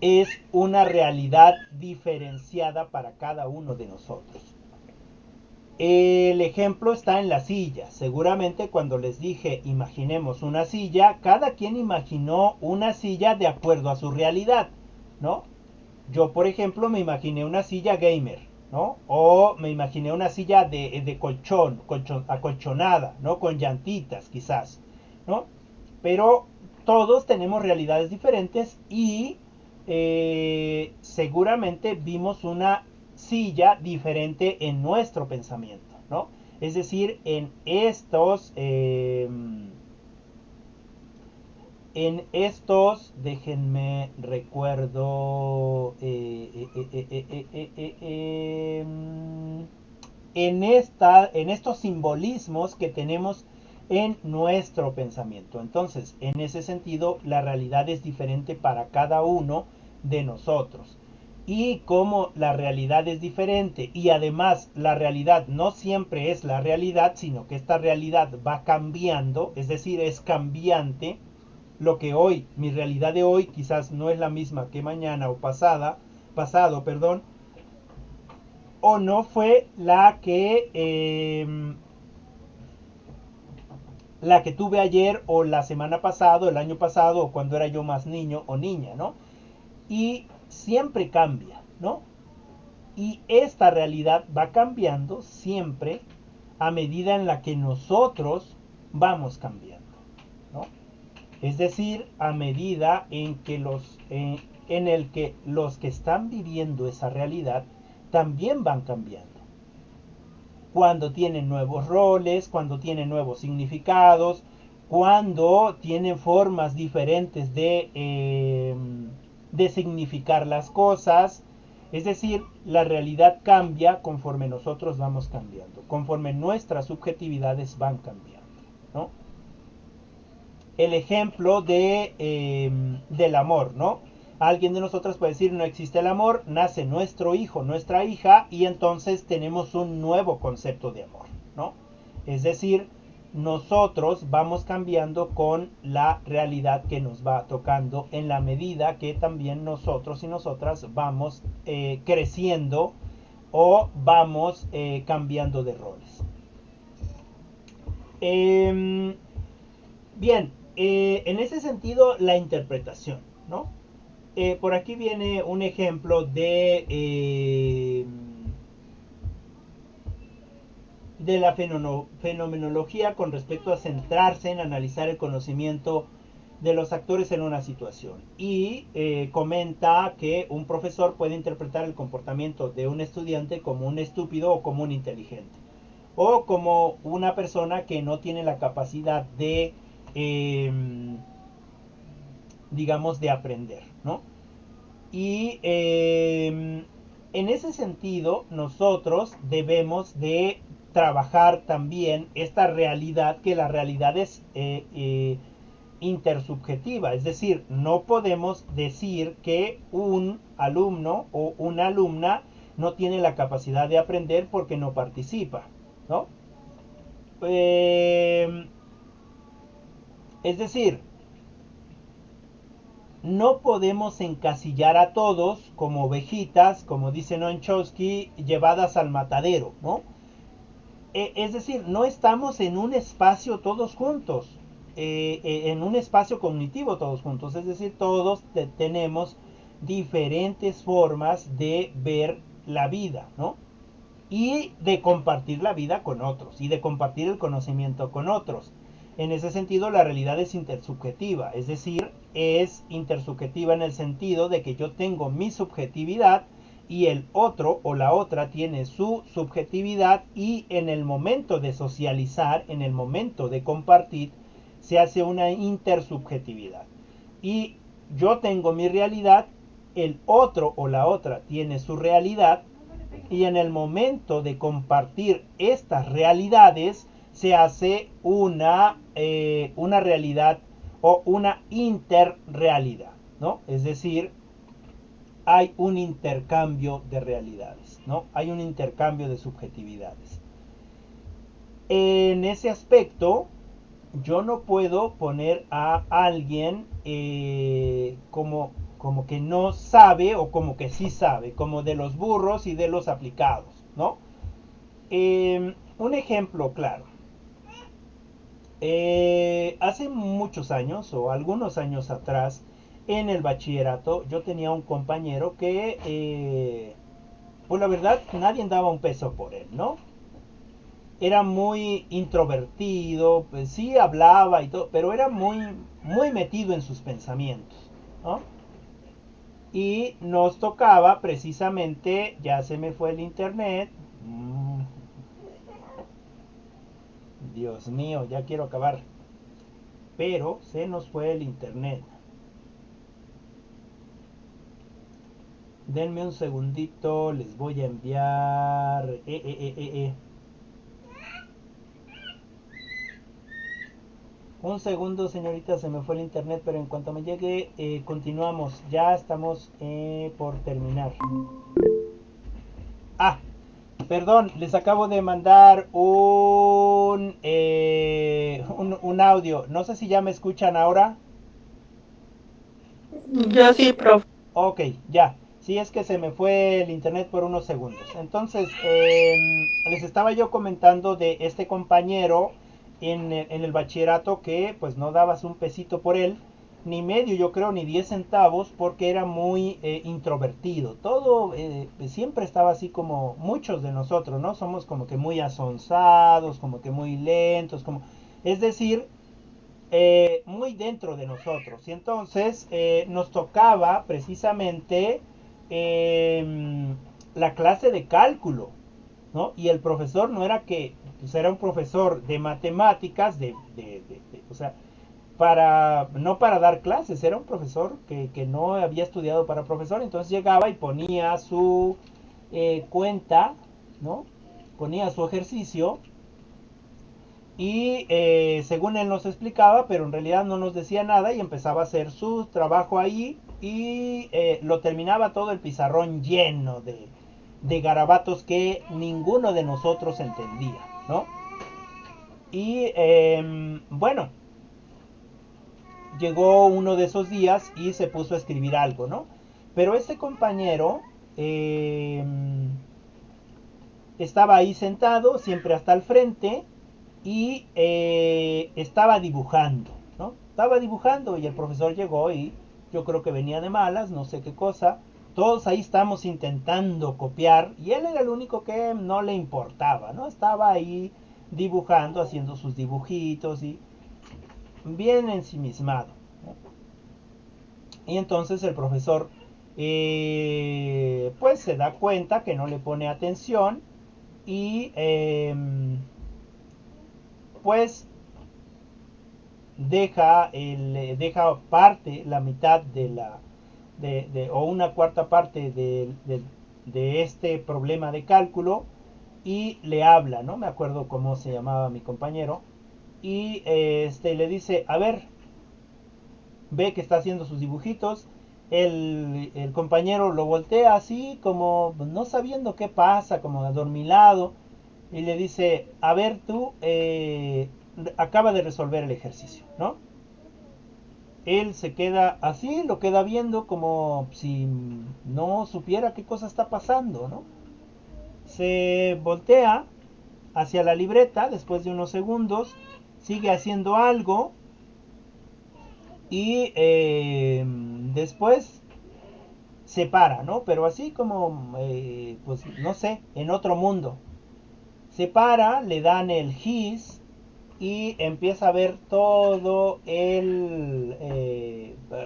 es una realidad diferenciada para cada uno de nosotros. El ejemplo está en la silla. Seguramente cuando les dije imaginemos una silla, cada quien imaginó una silla de acuerdo a su realidad, ¿no? Yo, por ejemplo, me imaginé una silla gamer, ¿no? O me imaginé una silla de colchón, acolchonada, ¿no? Con llantitas, quizás, ¿no? Pero todos tenemos realidades diferentes y seguramente vimos una silla diferente en nuestro pensamiento, ¿no? Es decir, en estos, déjenme recuerdo, en estos simbolismos que tenemos en nuestro pensamiento. Entonces, en ese sentido, la realidad es diferente para cada uno de nosotros. Y como la realidad es diferente y además la realidad no siempre es la realidad, sino que esta realidad va cambiando, es decir, es cambiante. Lo que hoy, mi realidad de hoy quizás no es la misma que mañana o pasado, perdón, o no fue la que tuve ayer o la semana pasada, el año pasado o cuando era yo más niño o niña, ¿no? Y siempre cambia, ¿no? Y esta realidad va cambiando siempre a medida en la que nosotros vamos cambiando, ¿no? Es decir, a medida en el que los que están viviendo esa realidad también van cambiando. Cuando tienen nuevos roles, cuando tienen nuevos significados, cuando tienen formas diferentes de significar las cosas. Es decir, la realidad cambia conforme nosotros vamos cambiando, conforme nuestras subjetividades van cambiando, ¿no? El ejemplo del amor, ¿no? Alguien de nosotros puede decir no existe el amor, nace nuestro hijo, nuestra hija y entonces tenemos un nuevo concepto de amor, ¿no? Es decir, nosotros vamos cambiando con la realidad que nos va tocando en la medida que también nosotros y nosotras vamos creciendo o vamos cambiando de roles. Bien, en ese sentido la interpretación, ¿no? Por aquí viene un ejemplo de la fenomenología con respecto a centrarse en analizar el conocimiento de los actores en una situación. Y comenta que un profesor puede interpretar el comportamiento de un estudiante como un estúpido o como un inteligente. O como una persona que no tiene la capacidad de, digamos, de aprender, ¿no? Y en ese sentido nosotros debemos de trabajar también esta realidad, que la realidad es intersubjetiva, es decir, no podemos decir que un alumno o una alumna no tiene la capacidad de aprender porque no participa, ¿no? Es decir, no podemos encasillar a todos como ovejitas, como dice Noam Chomsky, llevadas al matadero, ¿no? Es decir, no estamos en un espacio todos juntos, en un espacio cognitivo todos juntos, es decir, todos tenemos diferentes formas de ver la vida, ¿no? Y de compartir la vida con otros, y de compartir el conocimiento con otros. En ese sentido, la realidad es intersubjetiva, es decir, es intersubjetiva en el sentido de que yo tengo mi subjetividad y el otro o la otra tiene su subjetividad, y en el momento de socializar, en el momento de compartir, se hace una intersubjetividad. Y yo tengo mi realidad, el otro o la otra tiene su realidad, y en el momento de compartir estas realidades se hace una realidad o una interrealidad, ¿no? Es decir, hay un intercambio de realidades, ¿no? Hay un intercambio de subjetividades. En ese aspecto, yo no puedo poner a alguien como que no sabe o como que sí sabe, como de los burros y de los aplicados, ¿no? Un ejemplo claro. Hace muchos años o algunos años atrás, en el bachillerato, yo tenía un compañero que, pues la verdad, nadie daba un peso por él, ¿no? Era muy introvertido, pues sí hablaba y todo, pero era muy metido en sus pensamientos, ¿no? Y nos tocaba precisamente, ya se me fue el internet. Dios mío, ya quiero acabar. Pero se nos fue el internet. Denme un segundito, les voy a enviar. Un segundo, señorita, se me fue el internet, pero en cuanto me llegue, continuamos. Ya estamos por terminar. Ah, perdón, les acabo de mandar un audio. No sé si ya me escuchan ahora. Yo sí, profe. Ok, ya. Sí, es que se me fue el internet por unos segundos. Entonces, les estaba yo comentando de este compañero en el bachillerato que pues no dabas un pesito por él, ni medio, yo creo, ni 10 centavos, porque era muy introvertido. Todo siempre estaba así como muchos de nosotros, ¿no? Somos como que muy asonzados, como que muy lentos, como... Es decir, muy dentro de nosotros. Y entonces nos tocaba precisamente la clase de cálculo, ¿no? Y el profesor no era que, pues era un profesor de matemáticas, o sea, no para dar clases, era un profesor que no había estudiado para profesor, entonces llegaba y ponía su cuenta, ¿no? Ponía su ejercicio y según él nos explicaba, pero en realidad no nos decía nada, y empezaba a hacer su trabajo ahí, y lo terminaba todo el pizarrón lleno de garabatos que ninguno de nosotros entendía, ¿no? Y bueno, llegó uno de esos días y se puso a escribir algo, ¿no? Pero este compañero estaba ahí sentado, siempre hasta el frente, y estaba dibujando, ¿no? Estaba dibujando, y el profesor llegó y yo creo que venía de malas, no sé qué cosa. Todos ahí estamos intentando copiar, y él era el único que no le importaba, ¿no? Estaba ahí dibujando, haciendo sus dibujitos y bien ensimismado, ¿no? Y entonces el profesor pues se da cuenta que no le pone atención, y pues deja parte, la mitad o una cuarta parte de este problema de cálculo, y le habla, no me acuerdo cómo se llamaba mi compañero, y le dice, a ver, ve que está haciendo sus dibujitos. El compañero lo voltea así como no sabiendo qué pasa, como adormilado, y le dice, a ver tú, acaba de resolver el ejercicio, ¿no? Él se queda así, lo queda viendo como si no supiera qué cosa está pasando, ¿no? Se voltea hacia la libreta después de unos segundos, sigue haciendo algo, y después se para, ¿no? Pero así como, pues no sé, en otro mundo. Se para, le dan el gis, y empieza a ver todo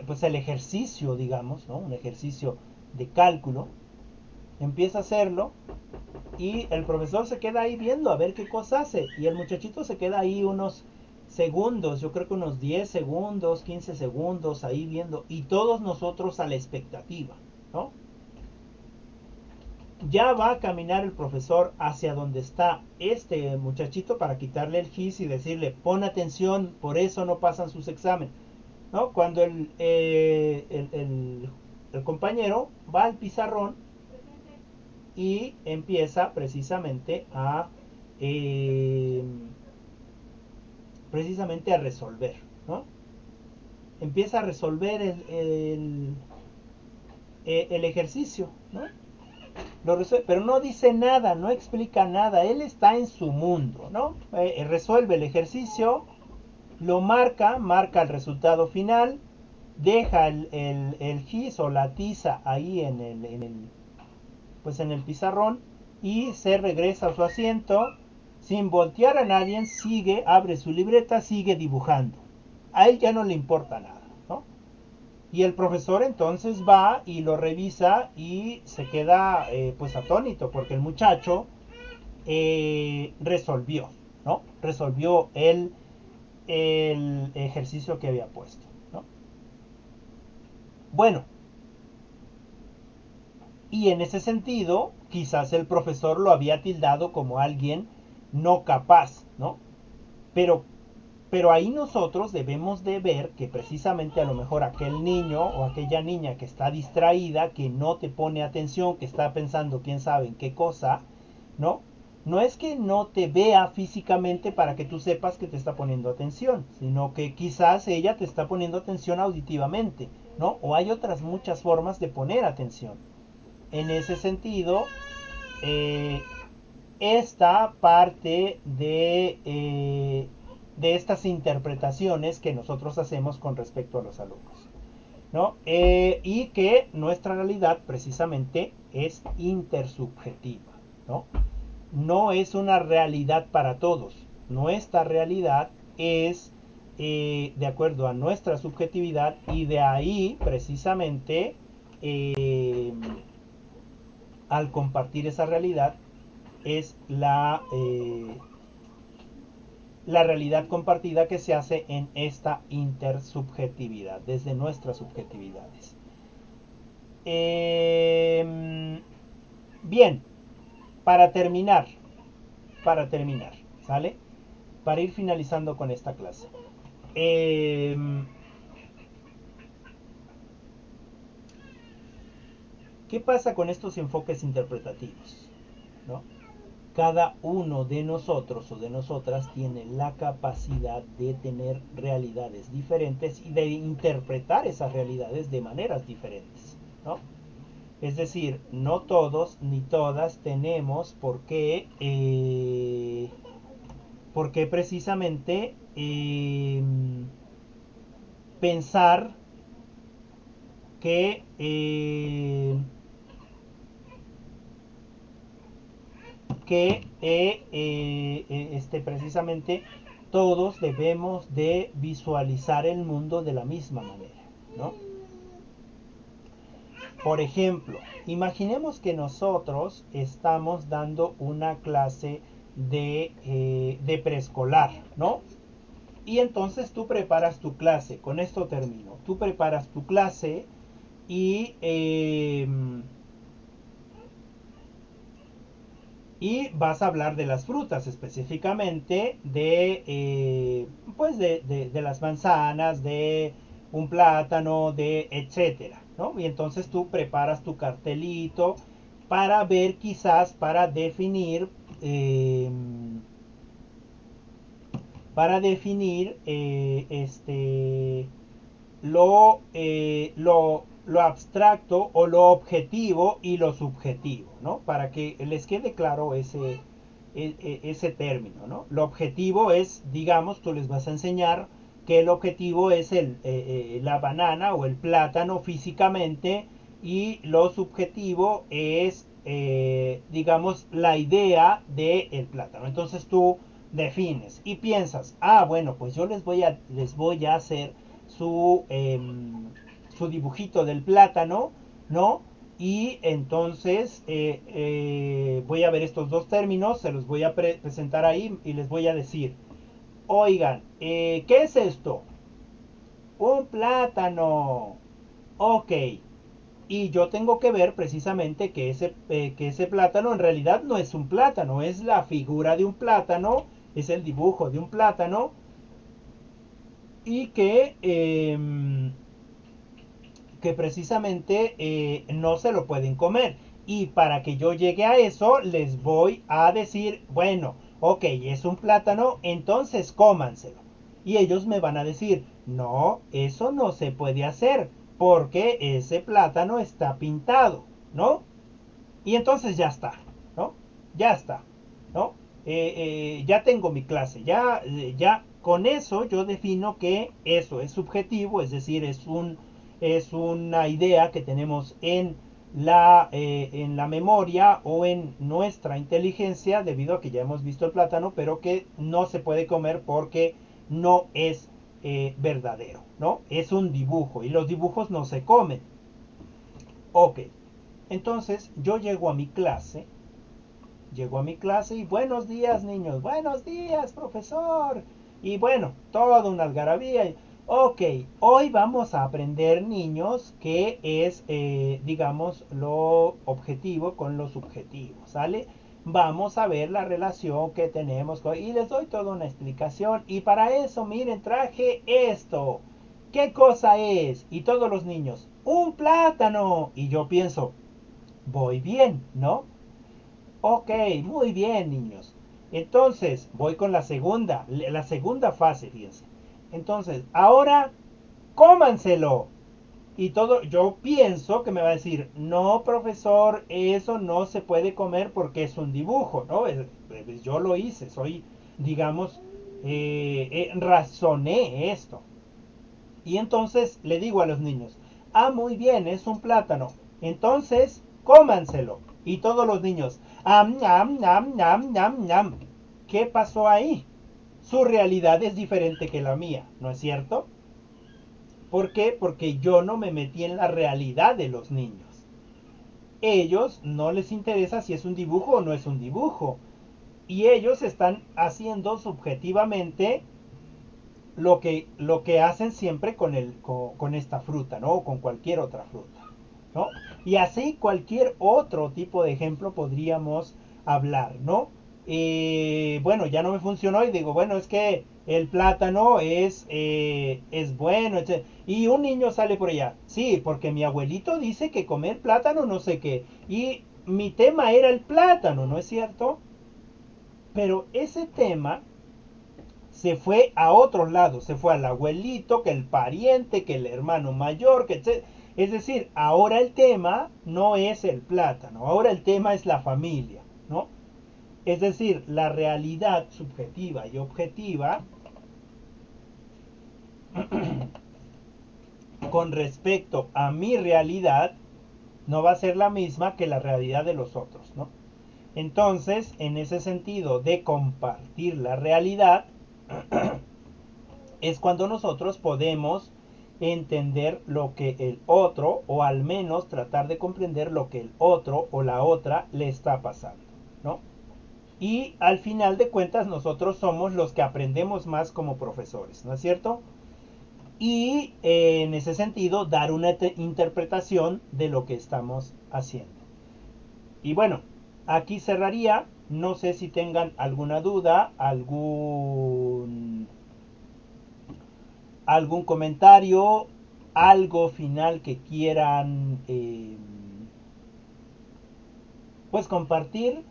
pues el ejercicio, digamos, ¿no? Un ejercicio de cálculo. Empieza a hacerlo y el profesor se queda ahí viendo a ver qué cosa hace. Y el muchachito se queda ahí unos segundos, yo creo que unos 10 segundos, 15 segundos ahí viendo. Y todos nosotros a la expectativa, ¿no? Ya va a caminar el profesor hacia donde está este muchachito para quitarle el gis y decirle, pon atención, por eso no pasan sus exámenes, ¿no? Cuando el compañero va al pizarrón y empieza precisamente a resolver, ¿no? Empieza a resolver el ejercicio, ¿no? Lo resuelve, pero no dice nada, no explica nada, él está en su mundo, ¿no? Resuelve el ejercicio, lo marca el resultado final, deja el gis o la tiza ahí en el pizarrón y se regresa a su asiento sin voltear a nadie, sigue, abre su libreta, sigue dibujando. A él ya no le importa nada, ¿no? Y el profesor entonces va y lo revisa y se queda pues atónito porque el muchacho resolvió, ¿no? Resolvió el ejercicio que había puesto, ¿no? Bueno, y en ese sentido, quizás el profesor lo había tildado como alguien no capaz, ¿no? Pero ahí nosotros debemos de ver que precisamente a lo mejor aquel niño o aquella niña que está distraída, que no te pone atención, que está pensando quién sabe en qué cosa, ¿no? No es que no te vea físicamente para que tú sepas que te está poniendo atención, sino que quizás ella te está poniendo atención auditivamente, ¿no? O hay otras muchas formas de poner atención. En ese sentido, esta parte de estas interpretaciones que nosotros hacemos con respecto a los alumnos, ¿no? Y que nuestra realidad precisamente es intersubjetiva, ¿no? No es una realidad para todos. Nuestra realidad es de acuerdo a nuestra subjetividad y de ahí precisamente al compartir esa realidad es la realidad compartida que se hace en esta intersubjetividad, desde nuestras subjetividades. Bien, para terminar, ¿sale? Para ir finalizando con esta clase. ¿Qué pasa con estos enfoques interpretativos? ¿No? Cada uno de nosotros o de nosotras tiene la capacidad de tener realidades diferentes y de interpretar esas realidades de maneras diferentes, ¿no? Es decir, no todos ni todas tenemos por qué precisamente pensar que precisamente todos debemos de visualizar el mundo de la misma manera, ¿no? Por ejemplo, imaginemos que nosotros estamos dando una clase de preescolar, ¿no? Y entonces tú preparas tu clase, con esto termino, tú preparas tu clase y vas a hablar de las frutas, específicamente de las manzanas, de un plátano, de etcétera, ¿no? Y entonces tú preparas tu cartelito para ver, quizás para definir lo abstracto o lo objetivo y lo subjetivo, ¿no? Para que les quede claro ese término, ¿no? Lo objetivo es, digamos, tú les vas a enseñar que el objetivo es la banana o el plátano físicamente, y lo subjetivo es, digamos, la idea del plátano. Entonces tú defines y piensas, bueno, pues yo les voy a hacer su dibujito del plátano, ¿no? Y entonces voy a ver estos dos términos, se los voy a presentar ahí y les voy a decir, oigan, ¿qué es esto? Un plátano. Ok. Y yo tengo que ver precisamente que ese plátano en realidad no es un plátano, es la figura de un plátano, es el dibujo de un plátano y que precisamente no se lo pueden comer. Y para que yo llegue a eso, les voy a decir, bueno, ok, es un plátano, entonces cómanselo. Y ellos me van a decir, no, eso no se puede hacer, porque ese plátano está pintado, ¿no? Y entonces ya está, ¿no? Ya está, ¿no? Ya tengo mi clase, ya con eso yo defino que eso es subjetivo, es decir, es una idea que tenemos en la memoria o en nuestra inteligencia debido a que ya hemos visto el plátano, pero que no se puede comer porque no es verdadero, ¿no? Es un dibujo y los dibujos no se comen. Ok, entonces yo llego a mi clase y buenos días niños, buenos días profesor. Y bueno, toda una algarabía. Ok, hoy vamos a aprender niños qué es, digamos, lo objetivo con lo subjetivo, ¿sale? Vamos a ver la relación que tenemos y les doy toda una explicación. Y para eso, miren, traje esto. ¿Qué cosa es? Y todos los niños, un plátano. Y yo pienso, voy bien, ¿no? Ok, muy bien, niños. Entonces, voy con la segunda fase, fíjense. Entonces, ahora, cómanselo. Y todo, yo pienso que me va a decir, no, profesor, eso no se puede comer porque es un dibujo, ¿no? Yo lo hice, digamos, razoné esto. Y entonces le digo a los niños, ah, muy bien, es un plátano. Entonces, cómanselo. Y todos los niños, am, nam, nam, nam, nam, nam. ¿Qué pasó ahí? Su realidad es diferente que la mía, ¿no es cierto? ¿Por qué? Porque yo no me metí en la realidad de los niños. Ellos no les interesa si es un dibujo o no es un dibujo. Y ellos están haciendo subjetivamente lo que hacen siempre con esta fruta, ¿no? O con cualquier otra fruta, ¿no? Y así cualquier otro tipo de ejemplo podríamos hablar, ¿no? Bueno, ya no me funcionó y digo, bueno, es que el plátano es bueno, etc. Y un niño sale por allá, sí, porque mi abuelito dice que comer plátano no sé qué. Y mi tema era el plátano, ¿no es cierto? Pero ese tema se fue a otros lados, se fue al abuelito, que el pariente, que el hermano mayor, que etc. Es decir, ahora el tema no es el plátano, ahora el tema es la familia, ¿no? Es decir, la realidad subjetiva y objetiva con respecto a mi realidad no va a ser la misma que la realidad de los otros, ¿no? Entonces, en ese sentido de compartir la realidad, es cuando nosotros podemos entender lo que el otro, o al menos tratar de comprender lo que el otro o la otra le está pasando, ¿no? Y al final de cuentas nosotros somos los que aprendemos más como profesores, ¿no es cierto? Y en ese sentido dar una interpretación de lo que estamos haciendo. Y bueno, aquí cerraría. No sé si tengan alguna duda, algún comentario, algo final que quieran pues compartir,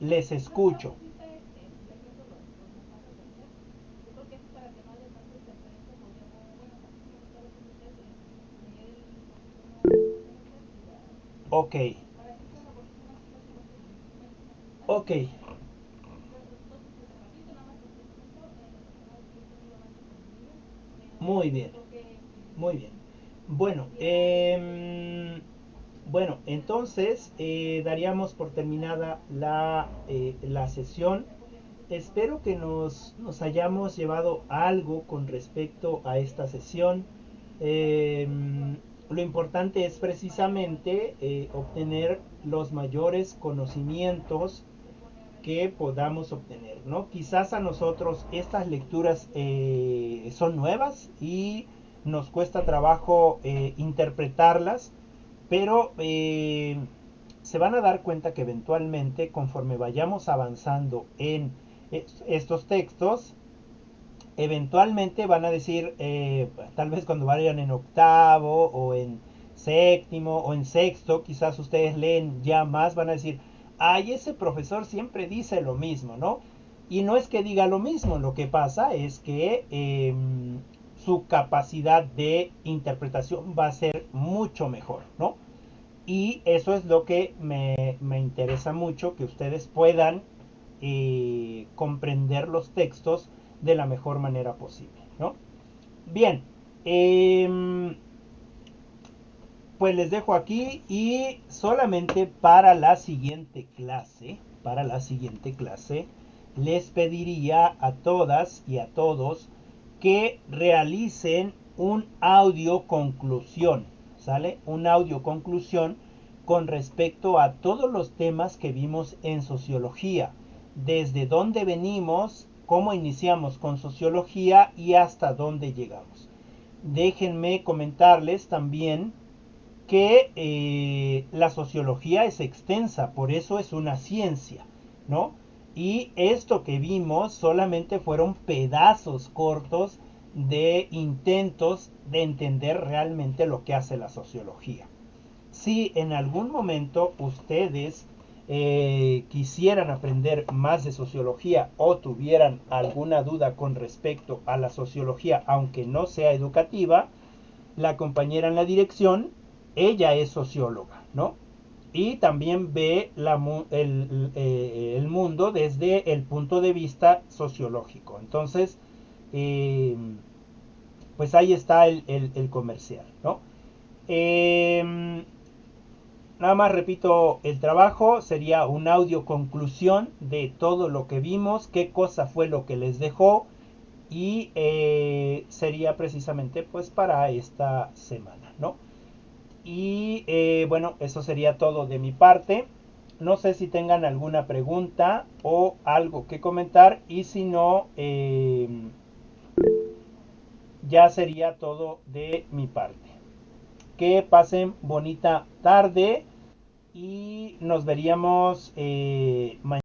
les escucho. Ok, ok, muy bien, muy bien. Bueno, bueno, entonces daríamos por terminada la sesión. Espero que nos hayamos llevado algo con respecto a esta sesión. Eh, lo importante es precisamente obtener los mayores conocimientos que podamos obtener, ¿no? Quizás a nosotros estas lecturas son nuevas y nos cuesta trabajo interpretarlas, pero se van a dar cuenta que eventualmente, conforme vayamos avanzando en estos textos, eventualmente van a decir, tal vez cuando vayan en octavo o en séptimo o en sexto, quizás ustedes leen ya más, van a decir, ay, ese profesor siempre dice lo mismo, ¿no? Y no es que diga lo mismo, lo que pasa es que su capacidad de interpretación va a ser mucho mejor, ¿no? Y eso es lo que me interesa mucho, que ustedes puedan comprender los textos de la mejor manera posible, ¿no? Bien, pues les dejo aquí y solamente para la siguiente clase, les pediría a todas y a todos que realicen un audio conclusión, ¿sale? Un audio conclusión con respecto a todos los temas que vimos en sociología, desde dónde venimos, cómo iniciamos con sociología y hasta dónde llegamos. Déjenme comentarles también que la sociología es extensa, por eso es una ciencia, ¿no? Y esto que vimos solamente fueron pedazos cortos de intentos de entender realmente lo que hace la sociología. Si en algún momento ustedes quisieran aprender más de sociología o tuvieran alguna duda con respecto a la sociología, aunque no sea educativa, la compañera en la dirección, ella es socióloga, ¿no? Y también ve el mundo desde el punto de vista sociológico. Entonces, pues ahí está el comercial, ¿no? Nada más repito, el trabajo sería un audio conclusión de todo lo que vimos, qué cosa fue lo que les dejó, y sería precisamente pues para esta semana, ¿no? Y bueno, eso sería todo de mi parte. No sé si tengan alguna pregunta o algo que comentar, y si no, ya sería todo de mi parte. Que pasen bonita tarde y nos veríamos mañana.